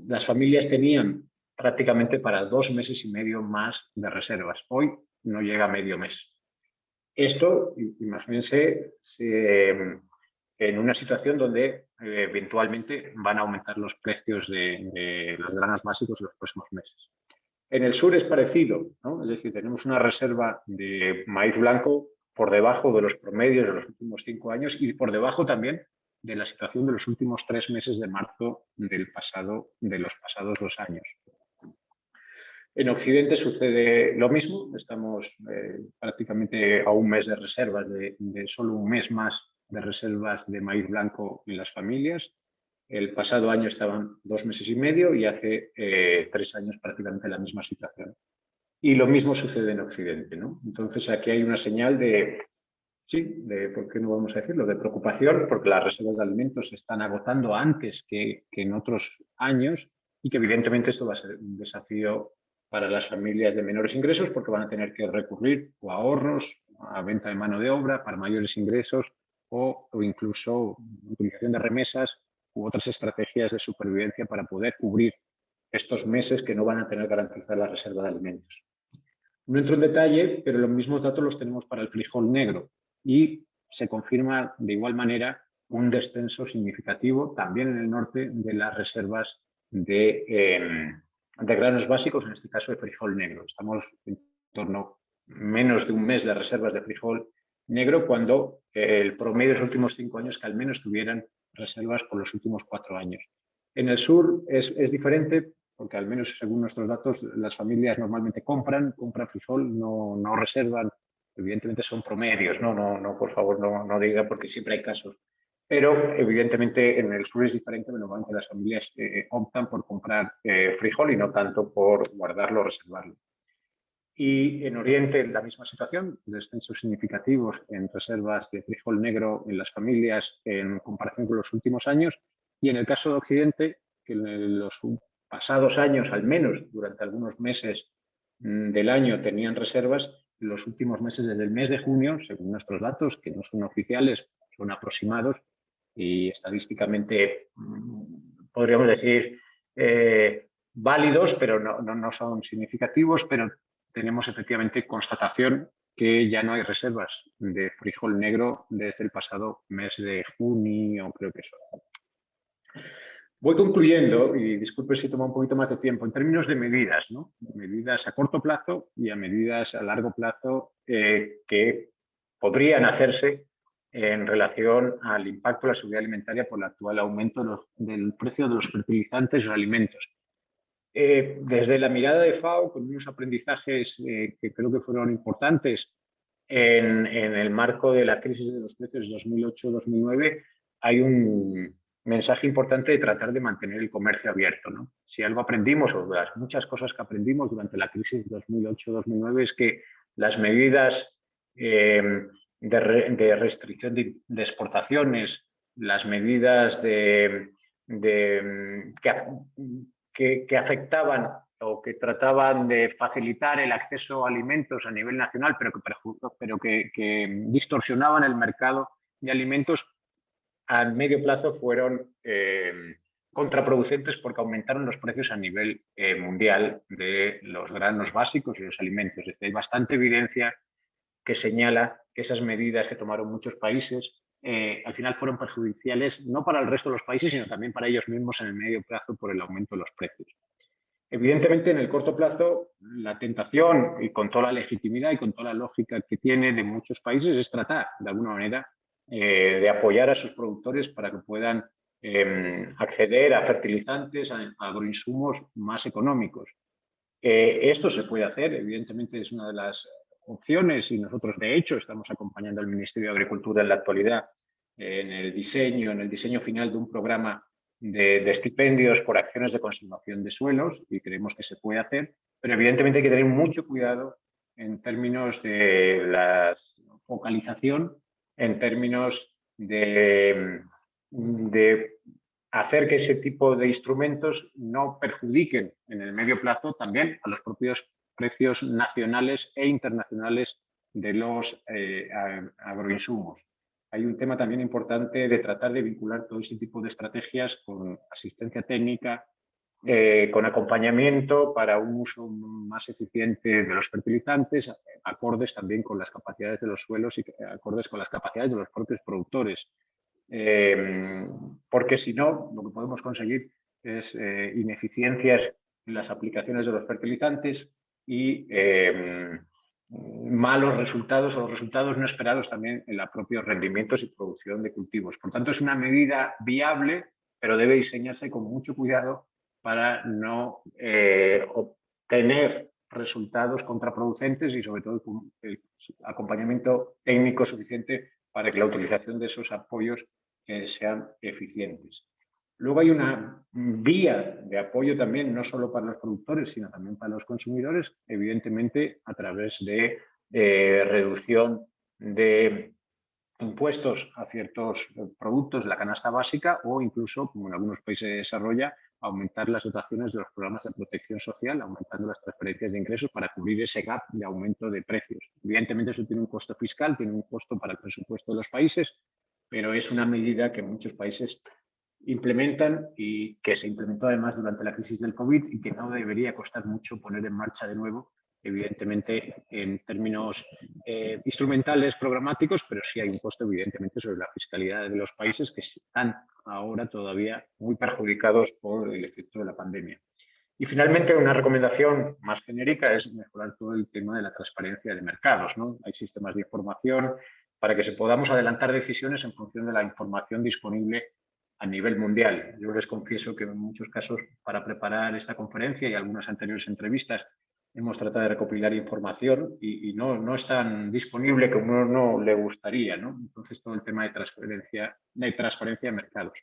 las familias tenían prácticamente para 2 meses y medio más de reservas. Hoy no llega a medio mes. Esto, imagínense, en una situación donde eventualmente van a aumentar los precios de los granos básicos en los próximos meses. En el sur es parecido, ¿no? Es decir, tenemos una reserva de maíz blanco por debajo de los promedios de los últimos 5 años y por debajo también de la situación de los últimos 3 meses de marzo de los pasados 2 años. En Occidente sucede lo mismo, estamos prácticamente a 1 mes de reservas, de solo 1 mes más de reservas de maíz blanco en las familias. El pasado año estaban 2 meses y medio y hace 3 años prácticamente la misma situación. Y lo mismo sucede en Occidente, ¿no? Entonces aquí hay una señal de, ¿por qué no vamos a decirlo?, de preocupación, porque las reservas de alimentos se están agotando antes que en otros años y que evidentemente esto va a ser un desafío para las familias de menores ingresos porque van a tener que recurrir o a ahorros, a venta de mano de obra para mayores ingresos o incluso utilización de remesas u otras estrategias de supervivencia para poder cubrir estos meses que no van a tener garantizada la reserva de alimentos. No entro en detalle, pero los mismos datos los tenemos para el frijol negro y se confirma de igual manera un descenso significativo también en el norte de las reservas de granos básicos, en este caso de frijol negro. Estamos en torno a menos de un mes de reservas de frijol negro, cuando el promedio de los últimos 5 años que al menos tuvieran reservas por los últimos 4 años. En el sur es diferente, porque al menos según nuestros datos las familias normalmente compran frijol, no reservan. Evidentemente son promedios, no, por favor no diga, porque siempre hay casos. Pero evidentemente en el sur es diferente, normalmente las familias optan por comprar frijol y no tanto por guardarlo o reservarlo. Y en Oriente la misma situación, descensos significativos en reservas de frijol negro en las familias en comparación con los últimos años. Y en el caso de Occidente, que en los pasados años, al menos durante algunos meses del año, tenían reservas, en los últimos meses, desde el mes de junio, según nuestros datos, que no son oficiales, son aproximados y estadísticamente podríamos decir válidos, pero no son significativos, pero tenemos efectivamente constatación que ya no hay reservas de frijol negro desde el pasado mes de junio, creo que son. Voy concluyendo, y disculpe si toma un poquito más de tiempo, en términos de medidas, ¿no? Medidas a corto plazo y a medidas a largo plazo que podrían hacerse en relación al impacto de la seguridad alimentaria por el actual aumento del precio de los fertilizantes y los alimentos. Desde la mirada de FAO, con unos aprendizajes que creo que fueron importantes en el marco de la crisis de los precios de 2008-2009, hay un mensaje importante de tratar de mantener el comercio abierto, ¿no? Si algo aprendimos, o de las muchas cosas que aprendimos durante la crisis de 2008-2009, es que las medidas de restricción de exportaciones, las medidas que afectaban o que trataban de facilitar el acceso a alimentos a nivel nacional, pero que distorsionaban el mercado de alimentos, a medio plazo fueron contraproducentes, porque aumentaron los precios a nivel mundial de los granos básicos y los alimentos. Es decir, hay bastante evidencia que señala que esas medidas que tomaron muchos países al final fueron perjudiciales no para el resto de los países, sino también para ellos mismos en el medio plazo por el aumento de los precios. Evidentemente, en el corto plazo, la tentación, y con toda la legitimidad y con toda la lógica que tiene de muchos países, es tratar, de alguna manera, de apoyar a sus productores para que puedan acceder a fertilizantes, a agroinsumos más económicos. Esto se puede hacer, evidentemente es una de las opciones, y nosotros de hecho estamos acompañando al Ministerio de Agricultura en la actualidad en el diseño final de un programa de estipendios por acciones de conservación de suelos, y creemos que se puede hacer, pero evidentemente hay que tener mucho cuidado en términos de la focalización, en términos de hacer que ese tipo de instrumentos no perjudiquen en el medio plazo también a los propios precios nacionales e internacionales de los agroinsumos. Hay un tema también importante de tratar de vincular todo ese tipo de estrategias con asistencia técnica, con acompañamiento para un uso más eficiente de los fertilizantes, acordes también con las capacidades de los suelos y acordes con las capacidades de los propios productores. Porque si no, lo que podemos conseguir es ineficiencias en las aplicaciones de los fertilizantes y malos resultados, o los resultados no esperados también en los propios rendimientos y producción de cultivos. Por tanto, es una medida viable, pero debe diseñarse con mucho cuidado para no obtener resultados contraproducentes, y sobre todo con el acompañamiento técnico suficiente para que la utilización de esos apoyos sean eficientes. Luego hay una vía de apoyo también, no solo para los productores, sino también para los consumidores, evidentemente a través de reducción de impuestos a ciertos productos de la canasta básica, o incluso, como en algunos países se desarrolla, aumentar las dotaciones de los programas de protección social, aumentando las transferencias de ingresos para cubrir ese gap de aumento de precios. Evidentemente eso tiene un costo fiscal, tiene un costo para el presupuesto de los países, pero es una medida que muchos países implementan y que se implementó además durante la crisis del COVID, y que no debería costar mucho poner en marcha de nuevo, evidentemente en términos instrumentales, programáticos, pero sí hay un costo evidentemente sobre la fiscalidad de los países que están ahora todavía muy perjudicados por el efecto de la pandemia. Y finalmente, una recomendación más genérica es mejorar todo el tema de la transparencia de mercados, ¿no? Hay sistemas de información para que podamos adelantar decisiones en función de la información disponible a nivel mundial. Yo les confieso que en muchos casos, para preparar esta conferencia y algunas anteriores entrevistas, hemos tratado de recopilar información y no es tan disponible como a uno no le gustaría, ¿no? Entonces, todo el tema de transparencia de mercados.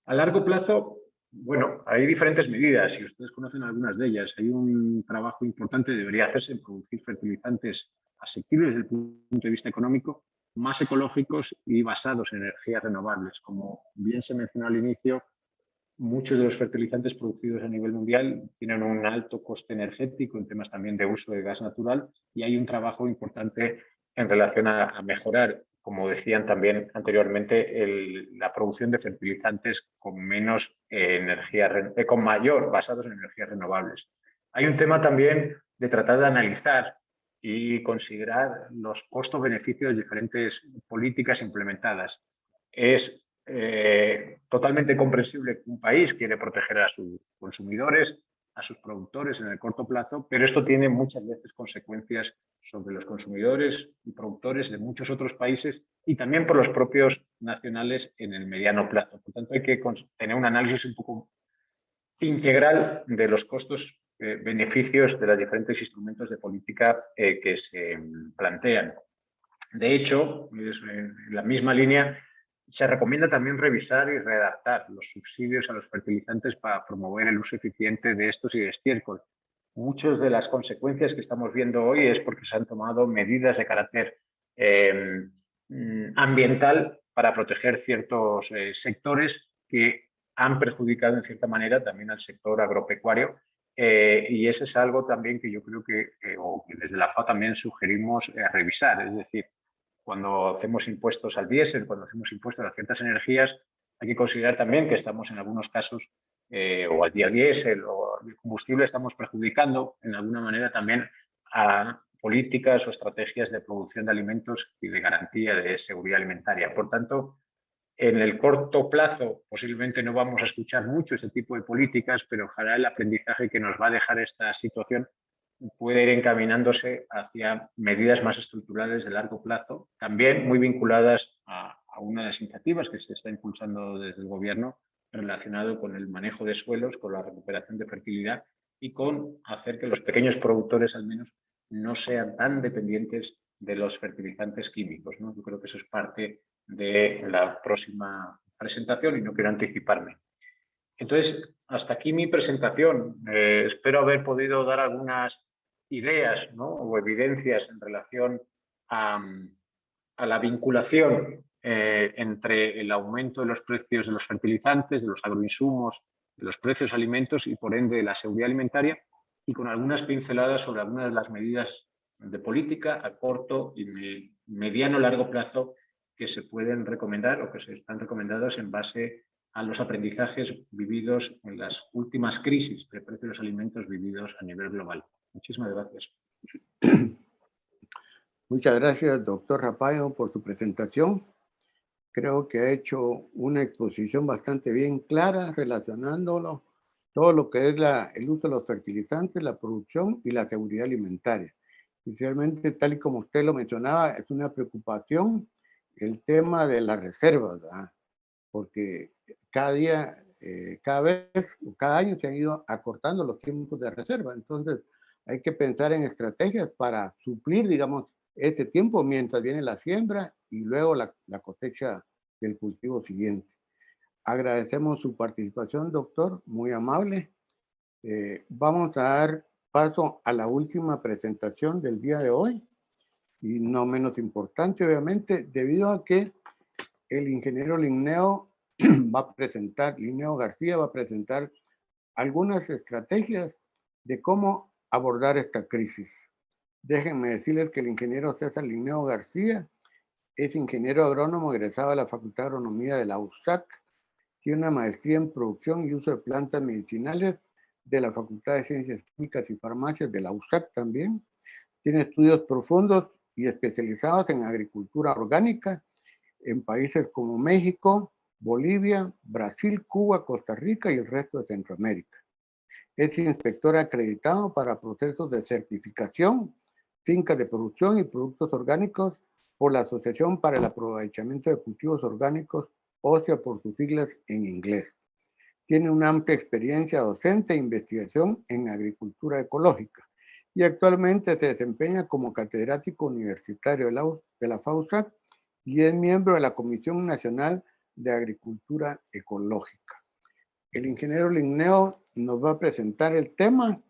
A largo plazo, bueno, hay diferentes medidas y ustedes conocen algunas de ellas. Hay un trabajo importante que debería hacerse en producir fertilizantes asequibles desde el punto de vista económico, más ecológicos y basados en energías renovables. Como bien se mencionó al inicio, muchos de los fertilizantes producidos a nivel mundial tienen un alto coste energético en temas también de uso de gas natural y hay un trabajo importante en relación a mejorar, como decían también anteriormente, la producción de fertilizantes con menos energía, con mayor, basados en energías renovables. Hay un tema también de tratar de analizar y considerar los costos-beneficios de diferentes políticas implementadas. Es totalmente comprensible que un país quiere proteger a sus consumidores, a sus productores en el corto plazo, pero esto tiene muchas veces consecuencias sobre los consumidores y productores de muchos otros países y también por los propios nacionales en el mediano plazo. Por tanto, hay que tener un análisis un poco integral de los costos beneficios de los diferentes instrumentos de política que se plantean. De hecho, en la misma línea, se recomienda también revisar y redactar los subsidios a los fertilizantes para promover el uso eficiente de estos y de estiércol. Muchas de las consecuencias que estamos viendo hoy es porque se han tomado medidas de carácter ambiental para proteger ciertos sectores que han perjudicado en cierta manera también al sector agropecuario. Y eso es algo también que yo creo que desde la FAO también sugerimos revisar. Es decir, cuando hacemos impuestos al diésel, cuando hacemos impuestos a ciertas energías, hay que considerar también que estamos en algunos casos, o al diésel o al combustible, estamos perjudicando en alguna manera también a políticas o estrategias de producción de alimentos y de garantía de seguridad alimentaria. Por tanto, en el corto plazo posiblemente no vamos a escuchar mucho este tipo de políticas, pero ojalá el aprendizaje que nos va a dejar esta situación puede ir encaminándose hacia medidas más estructurales de largo plazo, también muy vinculadas a una de las iniciativas que se está impulsando desde el Gobierno relacionado con el manejo de suelos, con la recuperación de fertilidad y con hacer que los pequeños productores al menos no sean tan dependientes de los fertilizantes químicos, ¿no? Yo creo que eso es parte de la próxima presentación y no quiero anticiparme. Entonces, hasta aquí mi presentación. Espero haber podido dar algunas ideas, ¿no?, o evidencias en relación a la vinculación entre el aumento de los precios de los fertilizantes, de los agroinsumos, de los precios de alimentos y, por ende, de la seguridad alimentaria, y con algunas pinceladas sobre algunas de las medidas de política a corto y mediano largo plazo que se pueden recomendar o que se están recomendadas en base a los aprendizajes vividos en las últimas crisis de precios de los alimentos vividos a nivel global. Muchísimas gracias. Muchas gracias, doctor Rapayo, por su presentación. Creo que ha hecho una exposición bastante bien clara relacionándolo todo lo que es el uso de los fertilizantes, la producción y la seguridad alimentaria. Especialmente, tal y como usted lo mencionaba, es una preocupación el tema de las reservas, ¿verdad? Porque cada día, cada vez, cada año se han ido acortando los tiempos de reserva. Entonces, hay que pensar en estrategias para suplir, digamos, este tiempo mientras viene la siembra y luego la cosecha del cultivo siguiente. Agradecemos su participación, doctor, muy amable. Vamos a dar paso a la última presentación del día de hoy, y no menos importante, obviamente, debido a que el ingeniero Linneo García va a presentar algunas estrategias de cómo abordar esta crisis. Déjenme decirles que el ingeniero César Linneo García es ingeniero agrónomo egresado de la Facultad de Agronomía de la USAC, tiene una maestría en producción y uso de plantas medicinales de la Facultad de Ciencias Químicas y Farmacias de la USAC también. Tiene estudios profundos y especializados en agricultura orgánica en países como México, Bolivia, Brasil, Cuba, Costa Rica y el resto de Centroamérica. Es inspector acreditado para procesos de certificación, fincas de producción y productos orgánicos por la Asociación para el Aprovechamiento de Cultivos Orgánicos, OSEA por sus siglas en inglés. Tiene una amplia experiencia docente e investigación en agricultura ecológica y actualmente se desempeña como catedrático universitario de la FAUSAC y es miembro de la Comisión Nacional de Agricultura Ecológica. El ingeniero Linneo nos va a presentar el tema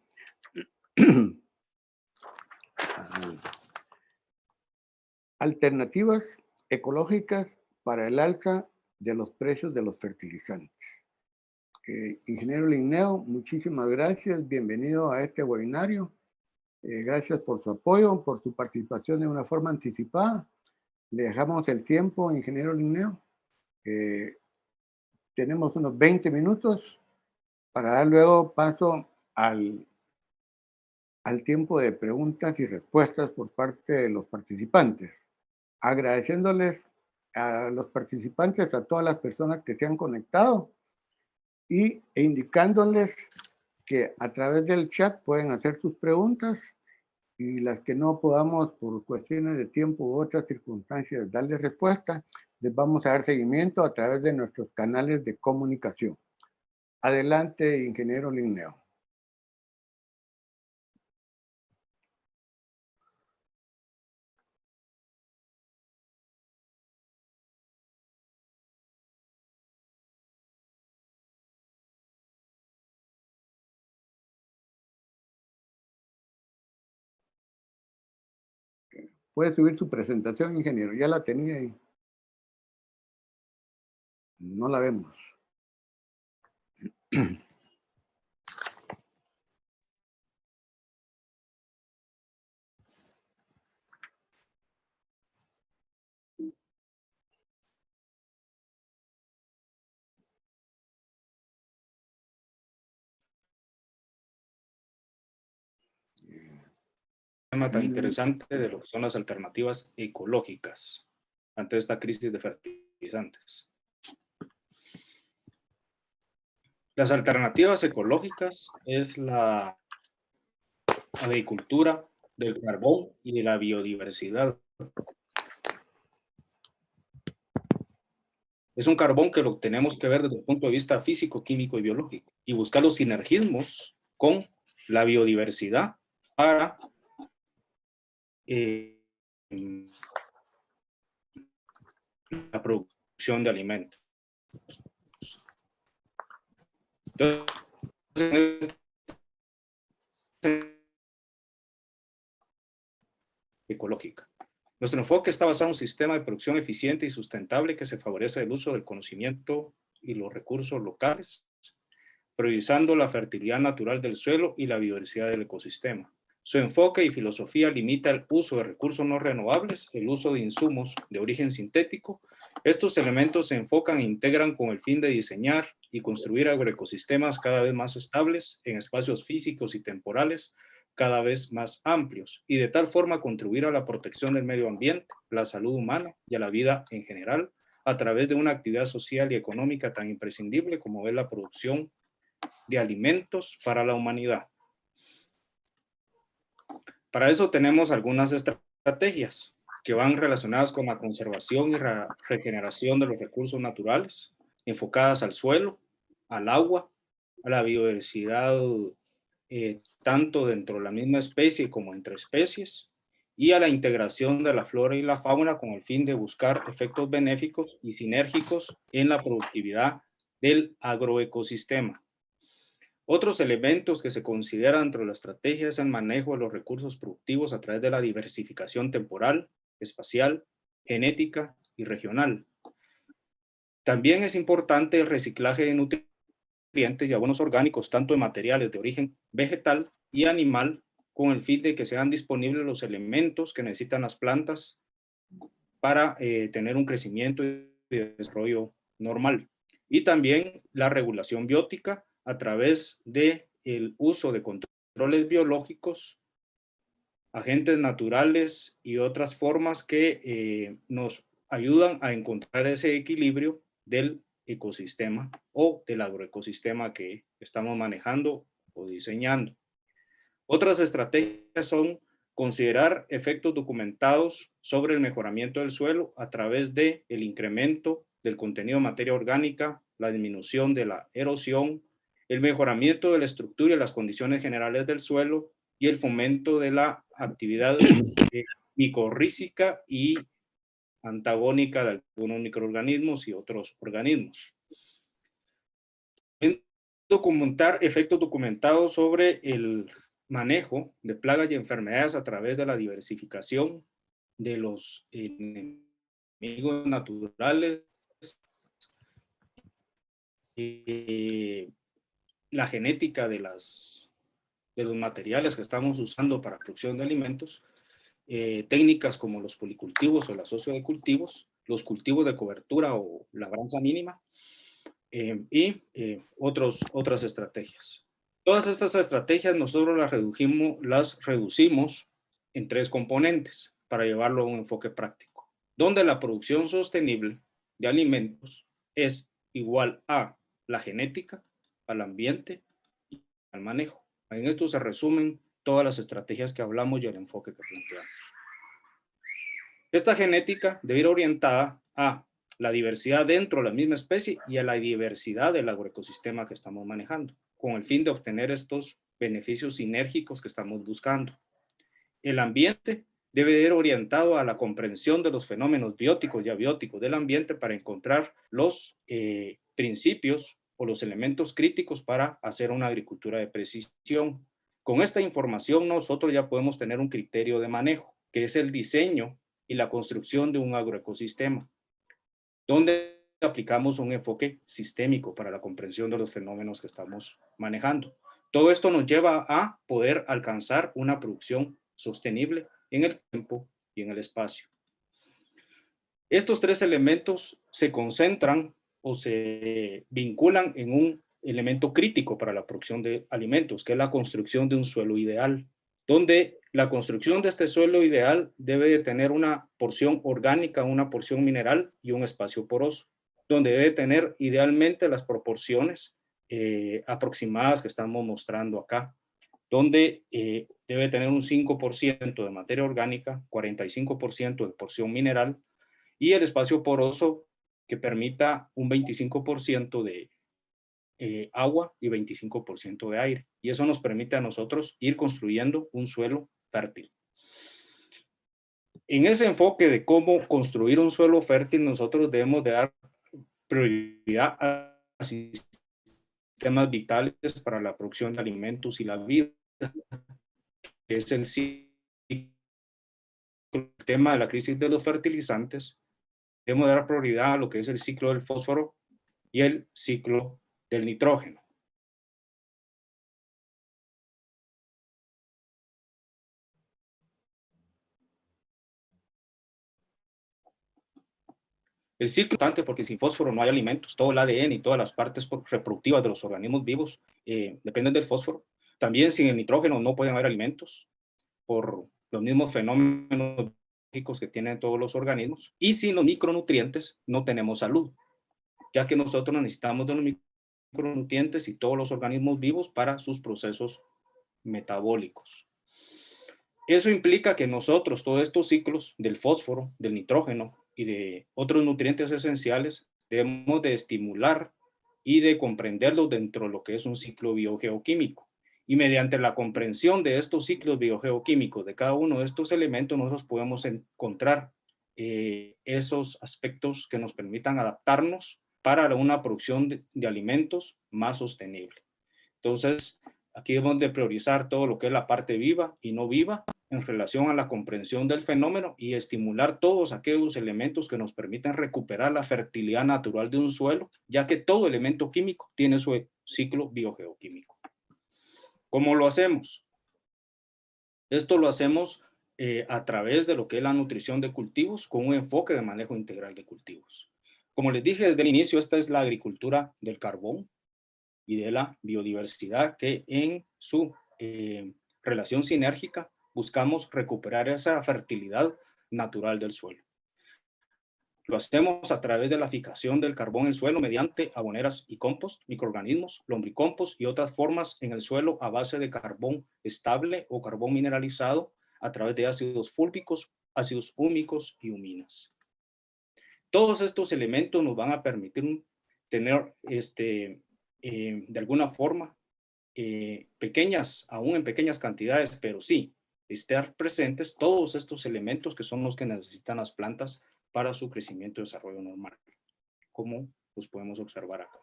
alternativas ecológicas para el alza de los precios de los fertilizantes. Ingeniero Linneo, muchísimas gracias, bienvenido a este webinario. Gracias por su apoyo, por su participación de una forma anticipada. Le dejamos el tiempo, ingeniero Linneo. Tenemos unos 20 minutos para dar luego paso al tiempo de preguntas y respuestas por parte de los participantes. Agradeciéndoles a los participantes, a todas las personas que se han conectado e indicándoles que a través del chat pueden hacer sus preguntas y las que no podamos por cuestiones de tiempo u otras circunstancias darles respuesta, les vamos a dar seguimiento a través de nuestros canales de comunicación. Adelante, ingeniero Linneo. Puede subir su presentación, ingeniero. Ya la tenía ahí. No la vemos. Tema tan interesante de lo que son las alternativas ecológicas ante esta crisis de fertilizantes. Las alternativas ecológicas es la agricultura del carbón y de la biodiversidad. Es un carbón que lo tenemos que ver desde el punto de vista físico, químico y biológico y buscar los sinergismos con la biodiversidad para la producción de alimentos. Entonces, ecológica. Nuestro enfoque está basado en un sistema de producción eficiente y sustentable que se favorece el uso del conocimiento y los recursos locales, priorizando la fertilidad natural del suelo y la biodiversidad del ecosistema. Su enfoque y filosofía limita el uso de recursos no renovables, el uso de insumos de origen sintético. Estos elementos se enfocan e integran con el fin de diseñar y construir agroecosistemas cada vez más estables en espacios físicos y temporales cada vez más amplios y de tal forma contribuir a la protección del medio ambiente, la salud humana y a la vida en general a través de una actividad social y económica tan imprescindible como es la producción de alimentos para la humanidad. Para eso tenemos algunas estrategias que van relacionadas con la conservación y regeneración de los recursos naturales, enfocadas al suelo, al agua, a la biodiversidad, tanto dentro de la misma especie como entre especies, y a la integración de la flora y la fauna con el fin de buscar efectos benéficos y sinérgicos en la productividad del agroecosistema. Otros elementos que se consideran dentro de la estrategia es el manejo de los recursos productivos a través de la diversificación temporal, espacial, genética y regional. También es importante el reciclaje de nutrientes y abonos orgánicos, tanto de materiales de origen vegetal y animal, con el fin de que sean disponibles los elementos que necesitan las plantas para tener un crecimiento y desarrollo normal. Y también la regulación biótica a través de el uso de controles biológicos, agentes naturales y otras formas que nos ayudan a encontrar ese equilibrio del ecosistema o del agroecosistema que estamos manejando o diseñando. Otras estrategias son considerar efectos documentados sobre el mejoramiento del suelo a través del incremento del contenido de materia orgánica, la disminución de la erosión, el mejoramiento de la estructura y las condiciones generales del suelo y el fomento de la actividad micorrícica y antagónica de algunos microorganismos y otros organismos. Documentar efectos documentados sobre el manejo de plagas y enfermedades a través de la diversificación de los enemigos naturales, la genética de los materiales que estamos usando para producción de alimentos, técnicas como los policultivos o la asocio de cultivos, los cultivos de cobertura o labranza mínima, y otras estrategias. Todas estas estrategias nosotros las reducimos en 3 componentes para llevarlo a un enfoque práctico, donde la producción sostenible de alimentos es igual a la genética, al ambiente y al manejo. En esto se resumen todas las estrategias que hablamos y el enfoque que planteamos. Esta genética debe ir orientada a la diversidad dentro de la misma especie y a la diversidad del agroecosistema que estamos manejando, con el fin de obtener estos beneficios sinérgicos que estamos buscando. El ambiente debe ir orientado a la comprensión de los fenómenos bióticos y abióticos del ambiente para encontrar los principios o los elementos críticos para hacer una agricultura de precisión. Con esta información nosotros ya podemos tener un criterio de manejo, que es el diseño y la construcción de un agroecosistema, donde aplicamos un enfoque sistémico para la comprensión de los fenómenos que estamos manejando. Todo esto nos lleva a poder alcanzar una producción sostenible en el tiempo y en el espacio. Estos 3 elementos se concentran o se vinculan en un elemento crítico para la producción de alimentos, que es la construcción de un suelo ideal, donde la construcción de este suelo ideal debe de tener una porción orgánica, una porción mineral y un espacio poroso, donde debe tener idealmente las proporciones aproximadas que estamos mostrando acá, donde debe tener un 5% de materia orgánica, 45% de porción mineral y el espacio poroso que permita un 25% de agua y 25% de aire. Y eso nos permite a nosotros ir construyendo un suelo fértil. En ese enfoque de cómo construir un suelo fértil, nosotros debemos de dar prioridad a sistemas vitales para la producción de alimentos y la vida, que es el tema de la crisis de los fertilizantes. Debemos dar prioridad a lo que es el ciclo del fósforo y el ciclo del nitrógeno. El ciclo es importante porque sin fósforo no hay alimentos. Todo el ADN y todas las partes reproductivas de los organismos vivos dependen del fósforo. También sin el nitrógeno no pueden haber alimentos por los mismos fenómenos biológicos que tienen todos los organismos. Y sin los micronutrientes no tenemos salud, ya que nosotros necesitamos de los micronutrientes y todos los organismos vivos para sus procesos metabólicos. Eso implica que nosotros, todos estos ciclos del fósforo, del nitrógeno y de otros nutrientes esenciales, debemos de estimular y de comprenderlos dentro de lo que es un ciclo biogeoquímico. Y mediante la comprensión de estos ciclos biogeoquímicos de cada uno de estos elementos, nosotros podemos encontrar esos aspectos que nos permitan adaptarnos para una producción de alimentos más sostenible. Entonces, aquí debemos de priorizar todo lo que es la parte viva y no viva en relación a la comprensión del fenómeno y estimular todos aquellos elementos que nos permitan recuperar la fertilidad natural de un suelo, ya que todo elemento químico tiene su ciclo biogeoquímico. ¿Cómo lo hacemos? Esto lo hacemos a través de lo que es la nutrición de cultivos con un enfoque de manejo integral de cultivos. Como les dije desde el inicio, esta es la agricultura del carbón. y de la biodiversidad, que en su relación sinérgica buscamos recuperar esa fertilidad natural del suelo. Lo hacemos a través de la fijación del carbón en el suelo mediante aboneras y compost, microorganismos, lombricompost y otras formas en el suelo a base de carbón estable o carbón mineralizado a través de ácidos fúlbicos, ácidos húmicos y huminas. Todos estos elementos nos van a permitir tener de alguna forma pequeñas, aún en pequeñas cantidades, pero sí estar presentes todos estos elementos que son los que necesitan las plantas para su crecimiento y desarrollo normal, como los podemos observar acá.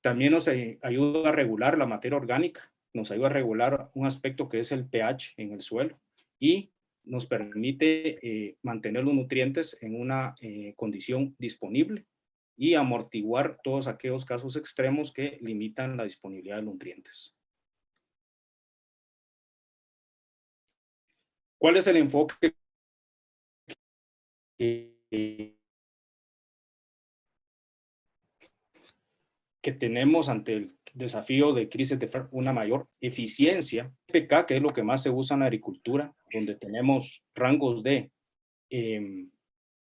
También nos ayuda a regular la materia orgánica, nos ayuda a regular un aspecto que es el pH en el suelo y nos permite mantener los nutrientes en una condición disponible y amortiguar todos aquellos casos extremos que limitan la disponibilidad de nutrientes. ¿Cuál es el enfoque que tenemos ante el desafío de crisis de una mayor eficiencia? NPK, que es lo que más se usa en la agricultura, donde tenemos rangos de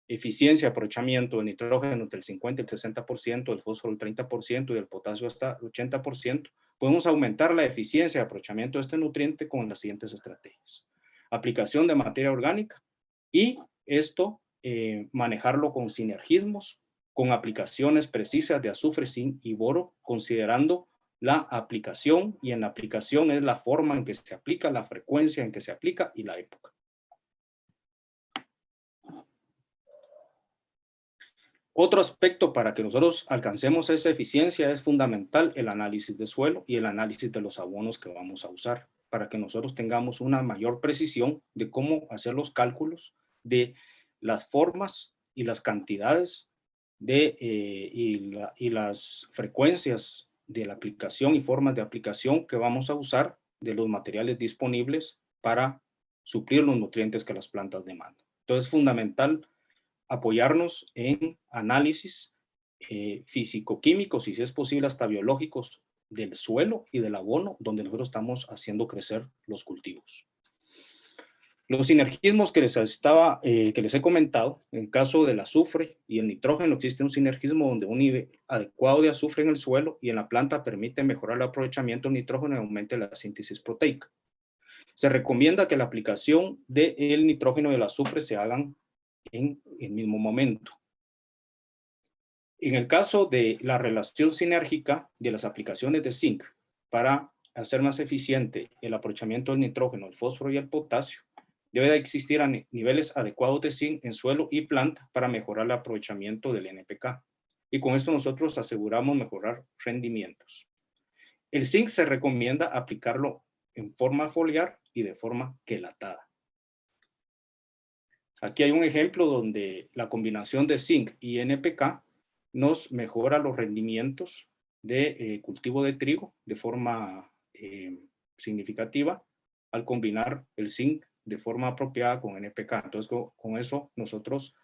eficiencia, aprovechamiento de nitrógeno entre el 50 y el 60%, el fósforo el 30% y el potasio hasta el 80%, podemos aumentar la eficiencia de aprovechamiento de este nutriente con las siguientes estrategias. Aplicación de materia orgánica y esto manejarlo con sinergismos, con aplicaciones precisas de azufre, zinc y boro, considerando la aplicación, y en la aplicación es la forma en que se aplica, la frecuencia en que se aplica y la época. Otro aspecto para que nosotros alcancemos esa eficiencia es fundamental el análisis de suelo y el análisis de los abonos que vamos a usar, para que nosotros tengamos una mayor precisión de cómo hacer los cálculos de las formas y las cantidades y las frecuencias de la aplicación y formas de aplicación que vamos a usar de los materiales disponibles para suplir los nutrientes que las plantas demandan. Entonces es fundamental apoyarnos en análisis físico-químicos y si es posible hasta biológicos del suelo y del abono donde nosotros estamos haciendo crecer los cultivos. Los sinergismos que les he comentado, en caso del azufre y el nitrógeno, existe un sinergismo donde un nivel adecuado de azufre en el suelo y en la planta permite mejorar el aprovechamiento del nitrógeno y aumente la síntesis proteica. Se recomienda que la aplicación del nitrógeno y el azufre se hagan en el mismo momento. En el caso de la relación sinérgica de las aplicaciones de zinc para hacer más eficiente el aprovechamiento del nitrógeno, el fósforo y el potasio, debe de existir niveles adecuados de zinc en suelo y planta para mejorar el aprovechamiento del NPK. Y con esto nosotros aseguramos mejorar rendimientos. El zinc se recomienda aplicarlo en forma foliar y de forma quelatada. Aquí hay un ejemplo donde la combinación de zinc y NPK nos mejora los rendimientos de cultivo de trigo de forma significativa al combinar el zinc de forma apropiada con NPK. Entonces, con eso nosotros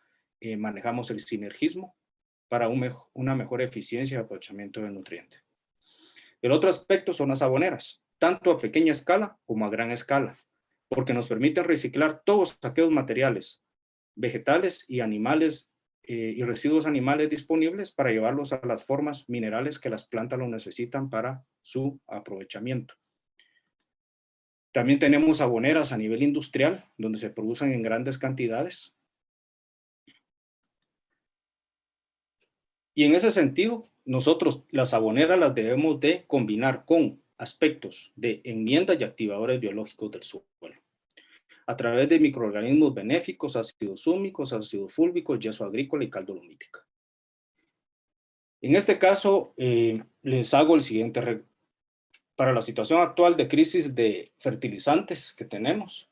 manejamos el sinergismo para una mejor eficiencia de aprovechamiento del nutriente. El otro aspecto son las aboneras, tanto a pequeña escala como a gran escala, porque nos permiten reciclar todos aquellos materiales vegetales y animales y residuos animales disponibles para llevarlos a las formas minerales que las plantas lo necesitan para su aprovechamiento. También tenemos aboneras a nivel industrial, donde se producen en grandes cantidades. Y en ese sentido, nosotros las aboneras las debemos de combinar con aspectos de enmiendas y activadores biológicos del suelo, a través de microorganismos benéficos, ácidos húmicos, ácido fúlvico, yeso agrícola y caldo lumítica. En este caso, les hago el siguiente. Para la situación actual de crisis de fertilizantes que tenemos,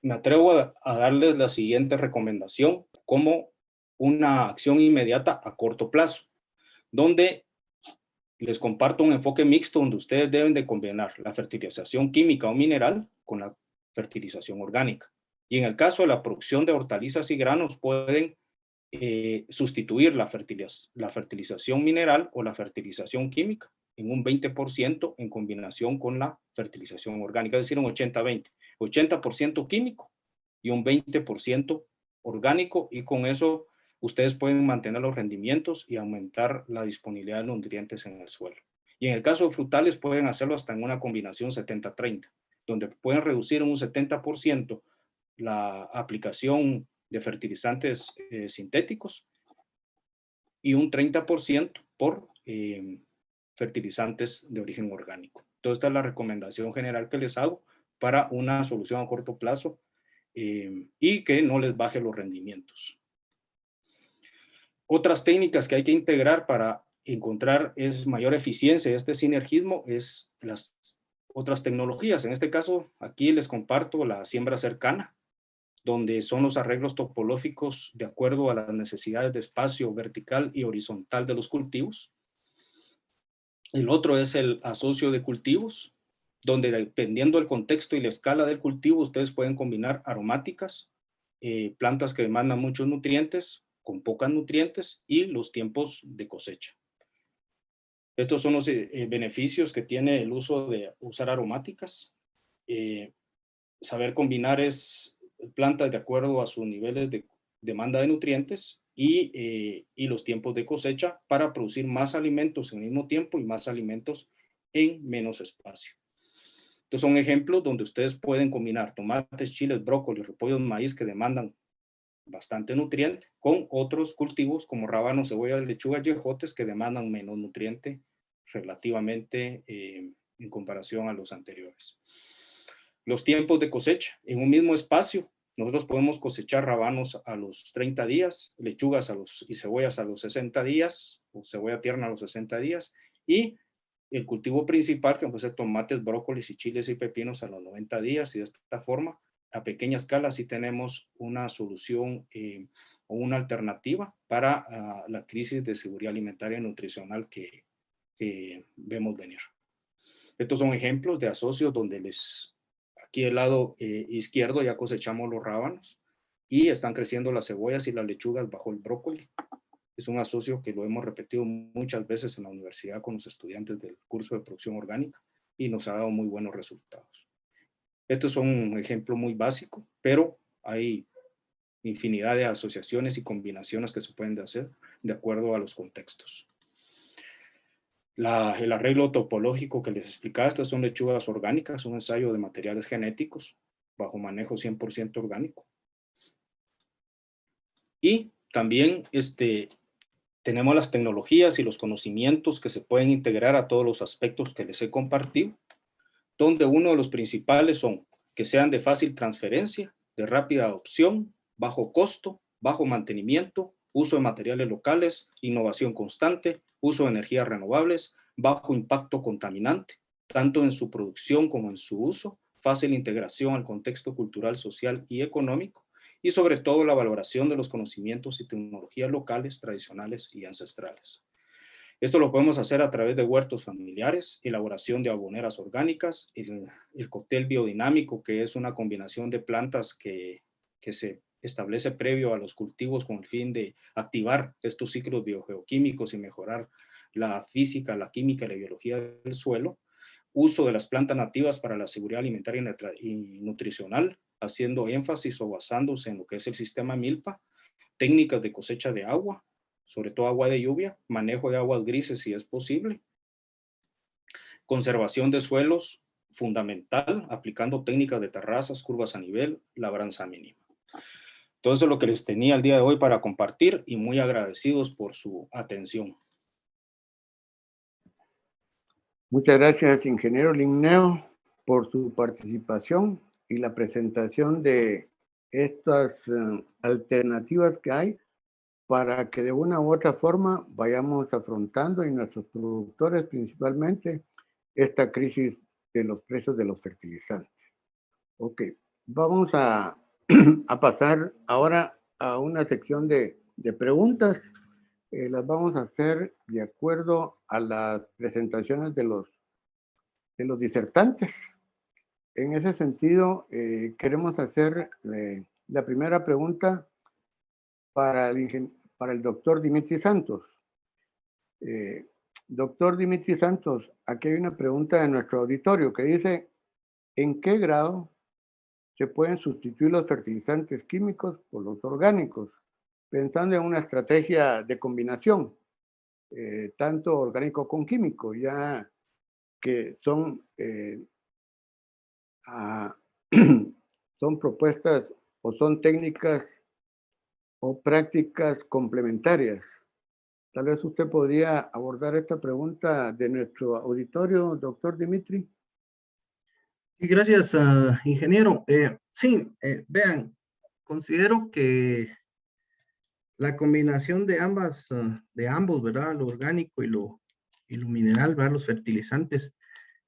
me atrevo a darles la siguiente recomendación como una acción inmediata a corto plazo, donde les comparto un enfoque mixto donde ustedes deben de combinar la fertilización química o mineral con la fertilización orgánica. Y en el caso de la producción de hortalizas y granos pueden sustituir la fertilización mineral o la fertilización química en un 20% en combinación con la fertilización orgánica, es decir, un 80-20. 80% químico y un 20% orgánico, y con eso ustedes pueden mantener los rendimientos y aumentar la disponibilidad de nutrientes en el suelo. Y en el caso de frutales pueden hacerlo hasta en una combinación 70-30, donde pueden reducir en un 70% la aplicación de fertilizantes sintéticos y un 30% por fertilizantes de origen orgánico. Entonces, esta es la recomendación general que les hago para una solución a corto plazo y que no les baje los rendimientos. Otras técnicas que hay que integrar para encontrar mayor eficiencia de este sinergismo es las otras tecnologías. En este caso, aquí les comparto la siembra cercana, donde son los arreglos topológicos de acuerdo a las necesidades de espacio vertical y horizontal de los cultivos. El otro es el asocio de cultivos, donde dependiendo del contexto y la escala del cultivo, ustedes pueden combinar aromáticas, plantas que demandan muchos nutrientes, con pocos nutrientes, y los tiempos de cosecha. Estos son los beneficios que tiene el uso de usar aromáticas. Saber combinar plantas de acuerdo a sus niveles de demanda de nutrientes y los tiempos de cosecha para producir más alimentos en el mismo tiempo y más alimentos en menos espacio. Estos son ejemplos donde ustedes pueden combinar tomates, chiles, brócoli, repollos, maíz que demandan bastante nutriente con otros cultivos como rábanos, cebollas, lechugas y ejotes que demandan menos nutriente relativamente en comparación a los anteriores. Los tiempos de cosecha. En un mismo espacio, nosotros podemos cosechar rábanos a los 30 días, lechugas y cebollas a los 60 días, o cebolla tierna a los 60 días, y el cultivo principal, que puede ser tomates, brócolis y chiles y pepinos a los 90 días, y de esta forma, a pequeña escala, sí tenemos una solución o una alternativa para la crisis de seguridad alimentaria y nutricional que vemos venir. Estos son ejemplos de asocios donde aquí del lado izquierdo ya cosechamos los rábanos y están creciendo las cebollas y las lechugas bajo el brócoli. Es un asocio que lo hemos repetido muchas veces en la universidad con los estudiantes del curso de producción orgánica y nos ha dado muy buenos resultados. Estos son un ejemplo muy básico, pero hay infinidad de asociaciones y combinaciones que se pueden hacer de acuerdo a los contextos. El arreglo topológico que les explicaba, estas son lechugas orgánicas, un ensayo de materiales genéticos bajo manejo 100% orgánico. Y también tenemos las tecnologías y los conocimientos que se pueden integrar a todos los aspectos que les he compartido, donde uno de los principales son que sean de fácil transferencia, de rápida adopción, bajo costo, bajo mantenimiento, uso de materiales locales, innovación constante, uso de energías renovables, bajo impacto contaminante, tanto en su producción como en su uso, fácil integración al contexto cultural, social y económico, y sobre todo la valoración de los conocimientos y tecnologías locales, tradicionales y ancestrales. Esto lo podemos hacer a través de huertos familiares, elaboración de aboneras orgánicas, el cóctel biodinámico, que es una combinación de plantas que se establece previo a los cultivos con el fin de activar estos ciclos biogeoquímicos y mejorar la física, la química y la biología del suelo. Uso de las plantas nativas para la seguridad alimentaria y nutricional, haciendo énfasis o basándose en lo que es el sistema MILPA, técnicas de cosecha de agua, sobre todo agua de lluvia, manejo de aguas grises si es posible, conservación de suelos fundamental, aplicando técnicas de terrazas, curvas a nivel, labranza mínima. Todo eso es lo que les tenía el día de hoy para compartir y muy agradecidos por su atención. Muchas gracias, ingeniero Ligneo, por su participación y la presentación de estas alternativas que hay para que de una u otra forma vayamos afrontando, y nuestros productores principalmente, esta crisis de los precios de los fertilizantes. Ok, vamos a pasar ahora a una sección de preguntas. Las vamos a hacer de acuerdo a las presentaciones de los disertantes. En ese sentido, queremos hacer la primera pregunta para el doctor Dimitri Santos. Doctor Dimitri Santos, aquí hay una pregunta de nuestro auditorio que dice, ¿en qué grado se pueden sustituir los fertilizantes químicos por los orgánicos? Pensando en una estrategia de combinación, tanto orgánico con químico, ya que son, son propuestas o son técnicas o prácticas complementarias. Tal vez usted podría abordar esta pregunta de nuestro auditorio, doctor Dimitri. Y gracias, ingeniero. Sí, vean, considero que la combinación de de ambos, ¿verdad? Lo orgánico y lo mineral, ¿verdad? Los fertilizantes,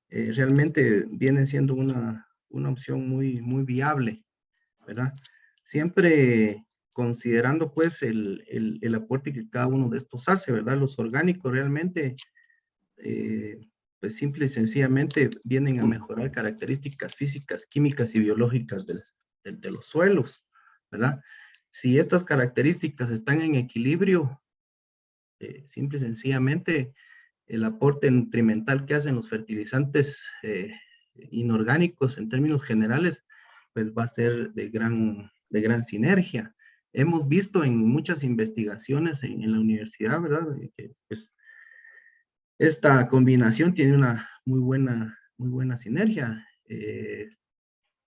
realmente vienen siendo una opción muy viable, ¿verdad? Siempre considerando pues el aporte que cada uno de estos hace, ¿verdad? Los orgánicos realmente, pues simple y sencillamente vienen a mejorar características físicas, químicas y biológicas de los suelos, ¿verdad? Si estas características están en equilibrio, simple y sencillamente el aporte nutrimental que hacen los fertilizantes inorgánicos en términos generales, pues va a ser de gran sinergia. Hemos visto en muchas investigaciones en la universidad, ¿verdad? Que pues esta combinación tiene una muy buena sinergia.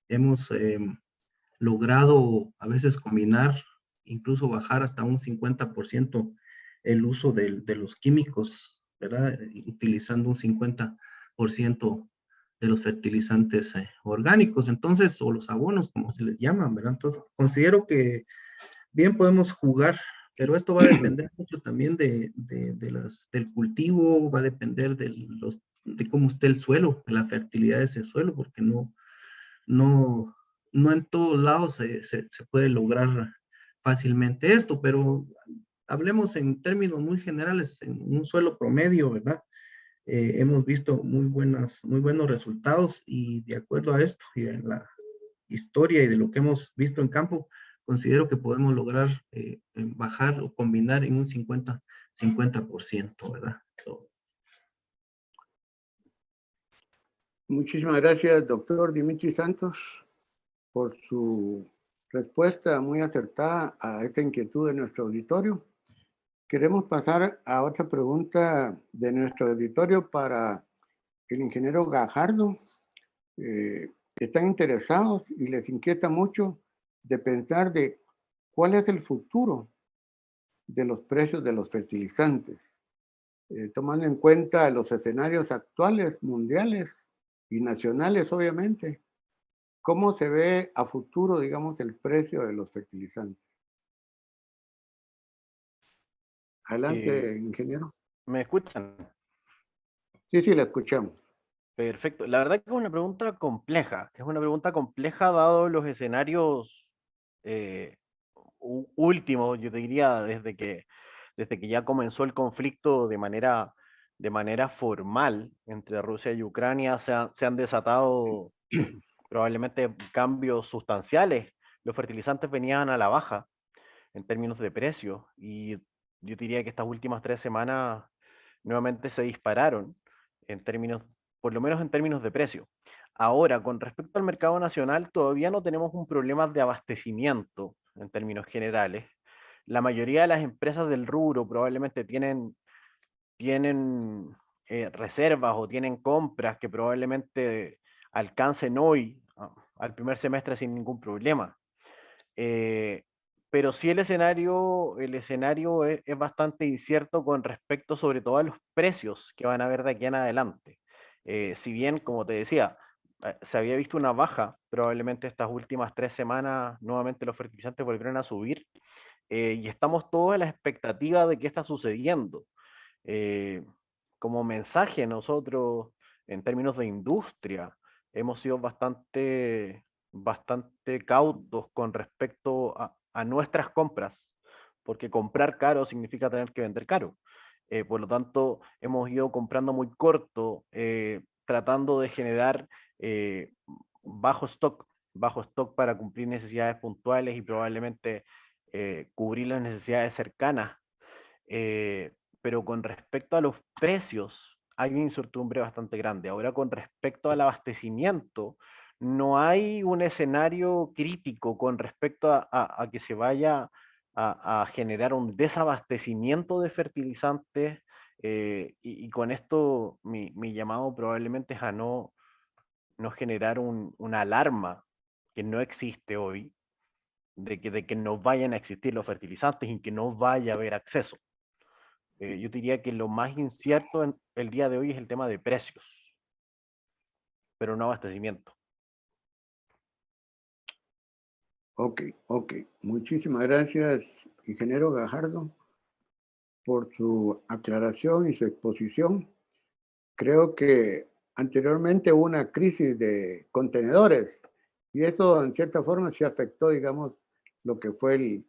Hemos logrado a veces combinar, incluso bajar hasta un 50% el uso de los químicos, ¿verdad? Utilizando un 50% de los fertilizantes orgánicos, entonces, o los abonos, como se les llaman, ¿verdad? Entonces, considero que bien podemos jugar, pero esto va a depender mucho también del cultivo, va a depender de cómo esté el suelo, de la fertilidad de ese suelo, porque no, no en todos lados se puede lograr fácilmente esto, pero hablemos en términos muy generales, en un suelo promedio, ¿verdad? Hemos visto muy buenos resultados y de acuerdo a esto y en la historia y de lo que hemos visto en campo, considero que podemos lograr bajar o combinar en un 50%, ¿verdad? Muchísimas gracias, doctor Dimitri Santos, por su respuesta muy acertada a esta inquietud de nuestro auditorio. Queremos pasar a otra pregunta de nuestro auditorio para el ingeniero Gajardo. Están interesados y les inquieta mucho de pensar de cuál es el futuro de los precios de los fertilizantes, tomando en cuenta los escenarios actuales, mundiales y nacionales, obviamente. ¿Cómo se ve a futuro, digamos, el precio de los fertilizantes? Adelante, ingeniero. ¿Me escuchan? Sí, sí, la escuchamos. Perfecto. La verdad que es una pregunta compleja. Es una pregunta compleja dado los escenarios últimos, yo te diría, desde que ya comenzó el conflicto de manera formal entre Rusia y Ucrania, se han desatado probablemente cambios sustanciales. Los fertilizantes venían a la baja en términos de precio y yo diría que estas últimas 3 semanas nuevamente se dispararon en términos, por lo menos en términos de precio. Ahora, con respecto al mercado nacional, todavía no tenemos un problema de abastecimiento en términos generales. La mayoría de las empresas del rubro probablemente tienen reservas o tienen compras que probablemente alcancen hoy al primer semestre sin ningún problema. Pero sí el escenario es bastante incierto con respecto sobre todo a los precios que van a haber de aquí en adelante. Si bien, como te decía, se había visto una baja, probablemente estas últimas 3 semanas nuevamente los fertilizantes volvieron a subir y estamos todos a la expectativa de qué está sucediendo. Como mensaje nosotros, en términos de industria, hemos sido bastante cautos con respecto a nuestras compras, porque comprar caro significa tener que vender caro. Por lo tanto, hemos ido comprando muy corto, tratando de generar eh, bajo stock para cumplir necesidades puntuales y probablemente cubrir las necesidades cercanas. pero con respecto a los precios hay una incertidumbre bastante grande. Ahora, con respecto al abastecimiento, no hay un escenario crítico con respecto a que se vaya a generar un desabastecimiento de fertilizantes, y con esto mi llamado probablemente es a no generar una alarma que no existe hoy, de que no vayan a existir los fertilizantes y que no vaya a haber acceso. Yo diría que lo más incierto en el día de hoy es el tema de precios, pero no abastecimiento. Ok, ok. Muchísimas gracias, ingeniero Gajardo, por su aclaración y su exposición. Creo que anteriormente hubo una crisis de contenedores y eso en cierta forma sí afectó, digamos, lo que fue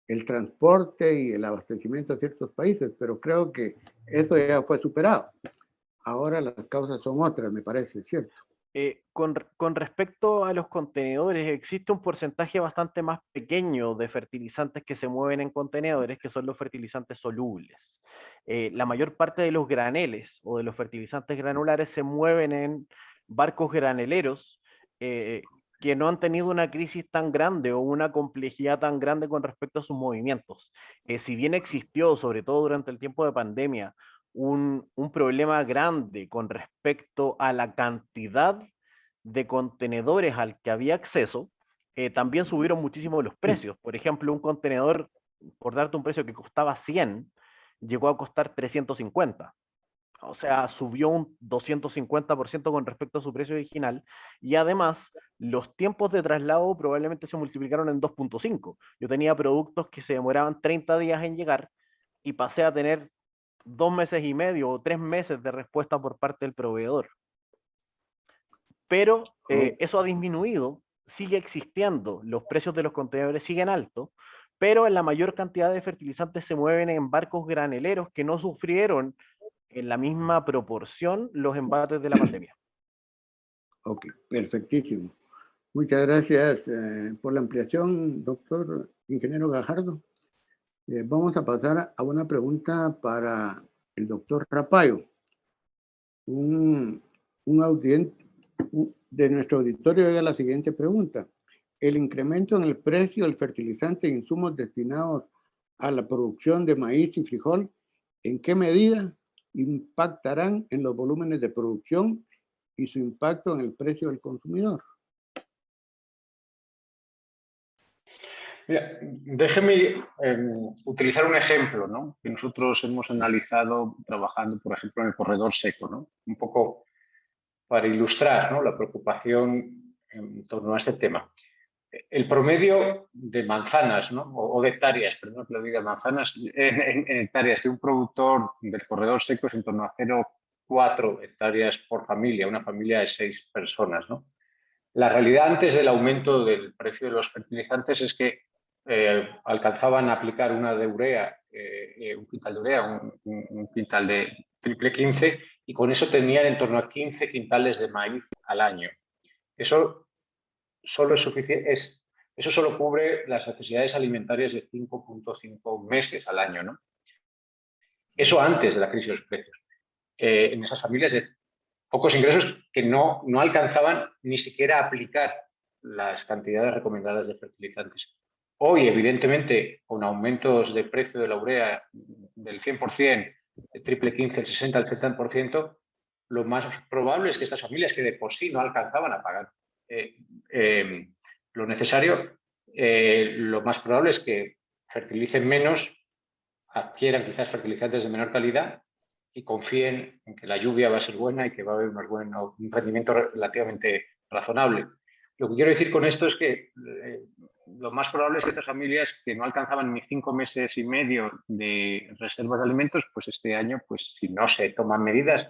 el transporte y el abastecimiento a ciertos países, pero creo que eso ya fue superado. Ahora las causas son otras, me parece, ¿cierto? Con respecto a los contenedores, existe un porcentaje bastante más pequeño de fertilizantes que se mueven en contenedores, que son los fertilizantes solubles. La mayor parte de los graneles o de los fertilizantes granulares se mueven en barcos graneleros, que no han tenido una crisis tan grande o una complejidad tan grande con respecto a sus movimientos. Si bien existió, sobre todo durante el tiempo de pandemia, un problema grande con respecto a la cantidad de contenedores al que había acceso, también subieron muchísimo los precios. Por ejemplo, un contenedor, por darte un precio que costaba 100, llegó a costar 350. O sea, subió un 250% con respecto a su precio original, y además los tiempos de traslado probablemente se multiplicaron en 2.5. Yo tenía productos que se demoraban 30 días en llegar y pasé a tener 2 meses y medio o 3 meses de respuesta por parte del proveedor. Pero eso ha disminuido, sigue existiendo, los precios de los contenedores siguen altos, pero en la mayor cantidad de fertilizantes se mueven en barcos graneleros que no sufrieron en la misma proporción los embates de la pandemia. Ok, perfectísimo. Muchas gracias por la ampliación, doctor ingeniero Gajardo. Vamos a pasar a una pregunta para el doctor Rapayo. Un audiente de nuestro auditorio haga la siguiente pregunta. ¿El incremento en el precio del fertilizante e insumos destinados a la producción de maíz y frijol, en qué medida impactarán en los volúmenes de producción y su impacto en el precio del consumidor? Mira, déjeme utilizar un ejemplo, ¿no?, que nosotros hemos analizado trabajando, por ejemplo, en el corredor seco, ¿no?, un poco para ilustrar, ¿no?, la preocupación en torno a este tema. El promedio de manzanas, ¿no?, o de hectáreas, perdón que lo diga, manzanas en hectáreas de un productor del corredor seco es en torno a 0,4 hectáreas por familia, una familia de 6 personas, ¿no? La realidad antes del aumento del precio de los fertilizantes es que alcanzaban a aplicar una de urea, un quintal de urea, un quintal de triple 15, y con eso tenían en torno a 15 quintales de maíz al año. Eso solo es suficiente, eso solo cubre las necesidades alimentarias de 5.5 meses al año, ¿no? Eso antes de la crisis de los precios. En esas familias de pocos ingresos que no alcanzaban ni siquiera a aplicar las cantidades recomendadas de fertilizantes. Hoy, evidentemente, con aumentos de precio de la urea del 100%, de triple 15, el 60, el 70%, lo más probable es que estas familias que de por sí no alcanzaban a pagar lo necesario, lo más probable es que fertilicen menos, adquieran quizás fertilizantes de menor calidad y confíen en que la lluvia va a ser buena y que va a haber un rendimiento relativamente razonable. Lo que quiero decir con esto es que lo más probable es que estas familias que no alcanzaban ni 5 meses y medio de reservas de alimentos, pues este año, pues si no se toman medidas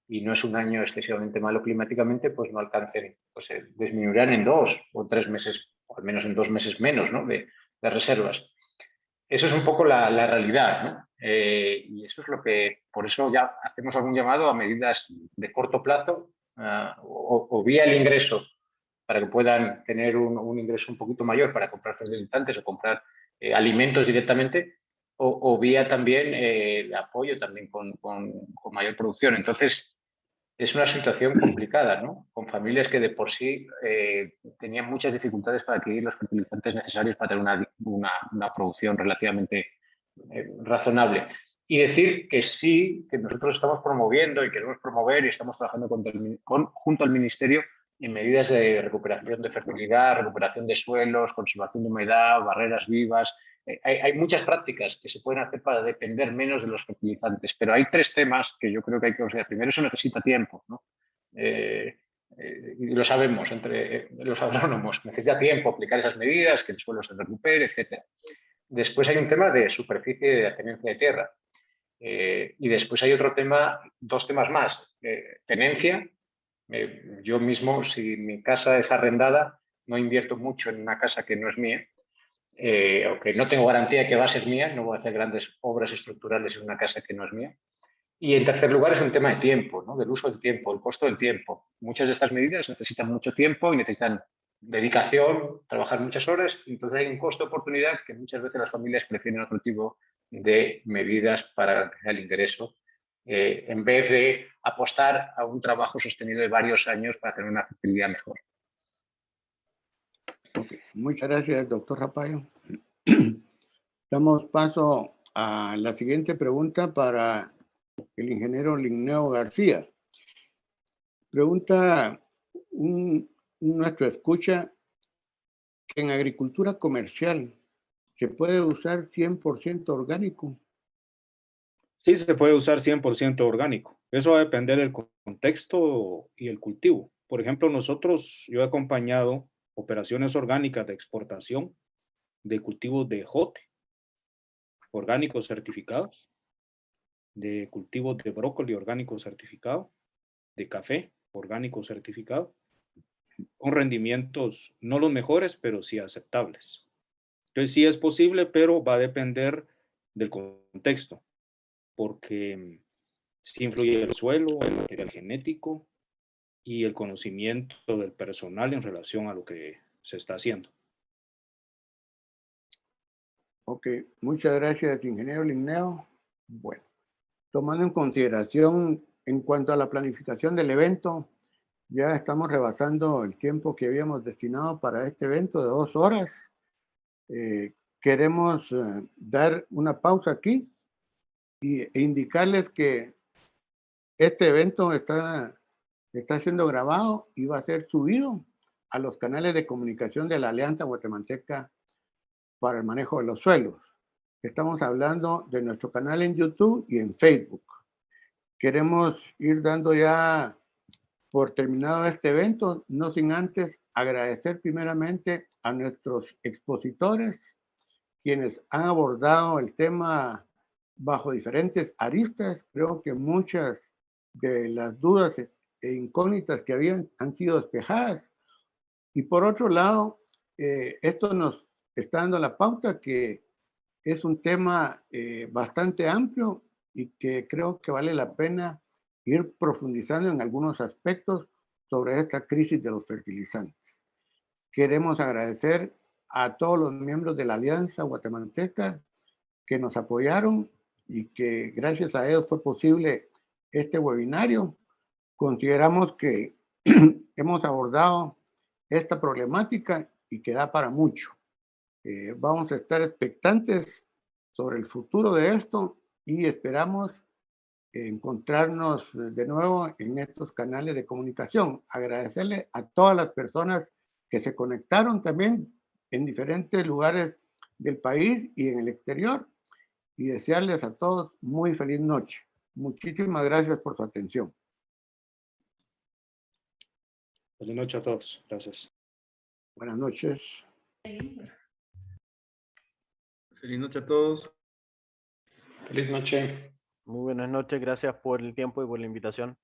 y no es un año excesivamente malo climáticamente, pues no alcancen, pues se disminuirán en 2 o 3 meses, o al menos en 2 meses menos, ¿no?, de reservas. Eso es un poco la realidad, ¿no? Y eso es lo que, por eso ya hacemos algún llamado a medidas de corto plazo o vía el ingreso, para que puedan tener un ingreso un poquito mayor para comprar fertilizantes o comprar alimentos directamente, o vía también el apoyo también con mayor producción. Entonces, es una situación complicada, ¿no? Con familias que de por sí tenían muchas dificultades para adquirir los fertilizantes necesarios para tener una producción relativamente razonable. Y decir que sí, que nosotros estamos promoviendo y queremos promover y estamos trabajando junto al Ministerio en medidas de recuperación de fertilidad, recuperación de suelos, conservación de humedad, barreras vivas. Hay muchas prácticas que se pueden hacer para depender menos de los fertilizantes, pero hay 3 temas que yo creo que hay que considerar. Primero, eso necesita tiempo, ¿no? Y lo sabemos entre los agrónomos, necesita tiempo aplicar esas medidas, que el suelo se recupere, etc. Después hay un tema de superficie de tenencia de tierra. Y después hay otro tema, 2 temas más. Tenencia. Yo mismo, si mi casa es arrendada, no invierto mucho en una casa que no es mía, o que no tengo garantía de que va a ser mía, no voy a hacer grandes obras estructurales en una casa que no es mía. Y en tercer lugar es un tema de tiempo, ¿no? Del uso del tiempo, el costo del tiempo. Muchas de estas medidas necesitan mucho tiempo y necesitan dedicación, trabajar muchas horas, entonces hay un costo de oportunidad que muchas veces las familias prefieren otro tipo de medidas para garantizar el ingreso, en vez de apostar a un trabajo sostenido de varios años para tener una fertilidad mejor. Okay. Muchas gracias, doctor Rapallo. Damos paso a la siguiente pregunta para el ingeniero Linneo García. Pregunta nuestro escucha que en agricultura comercial ¿se puede usar 100% orgánico? Sí, se puede usar 100% orgánico. Eso va a depender del contexto y el cultivo. Por ejemplo, yo he acompañado operaciones orgánicas de exportación de cultivos de ejote, orgánicos certificados, de cultivos de brócoli orgánico certificado, de café orgánico certificado, con rendimientos no los mejores, pero sí aceptables. Entonces sí es posible, pero va a depender del contexto, porque sí influye el suelo, el material genético y el conocimiento del personal en relación a lo que se está haciendo. Ok, muchas gracias, ingeniero Linneo. Bueno, tomando en consideración en cuanto a la planificación del evento, ya estamos rebasando el tiempo que habíamos destinado para este evento de 2 horas. Queremos dar una pausa aquí e indicarles que este evento está siendo grabado y va a ser subido a los canales de comunicación de la Alianza Guatemalteca para el Manejo de los Suelos. Estamos hablando de nuestro canal en YouTube y en Facebook. Queremos ir dando ya por terminado este evento, no sin antes agradecer primeramente a nuestros expositores, quienes han abordado el tema bajo diferentes aristas. Creo que muchas de las dudas e incógnitas que habían han sido despejadas. Y por otro lado, esto nos está dando la pauta que es un tema bastante amplio y que creo que vale la pena ir profundizando en algunos aspectos sobre esta crisis de los fertilizantes. Queremos agradecer a todos los miembros de la Alianza Guatemalteca que nos apoyaron y que gracias a ellos fue posible este webinario. Consideramos que hemos abordado esta problemática y que da para mucho. Vamos a estar expectantes sobre el futuro de esto y esperamos encontrarnos de nuevo en estos canales de comunicación. Agradecerle a todas las personas que se conectaron también en diferentes lugares del país y en el exterior y desearles a todos muy feliz noche. Muchísimas gracias por su atención. Buenas noches a todos. Gracias. Buenas noches. Feliz noche a todos. Feliz noche. Muy buenas noches, gracias por el tiempo y por la invitación.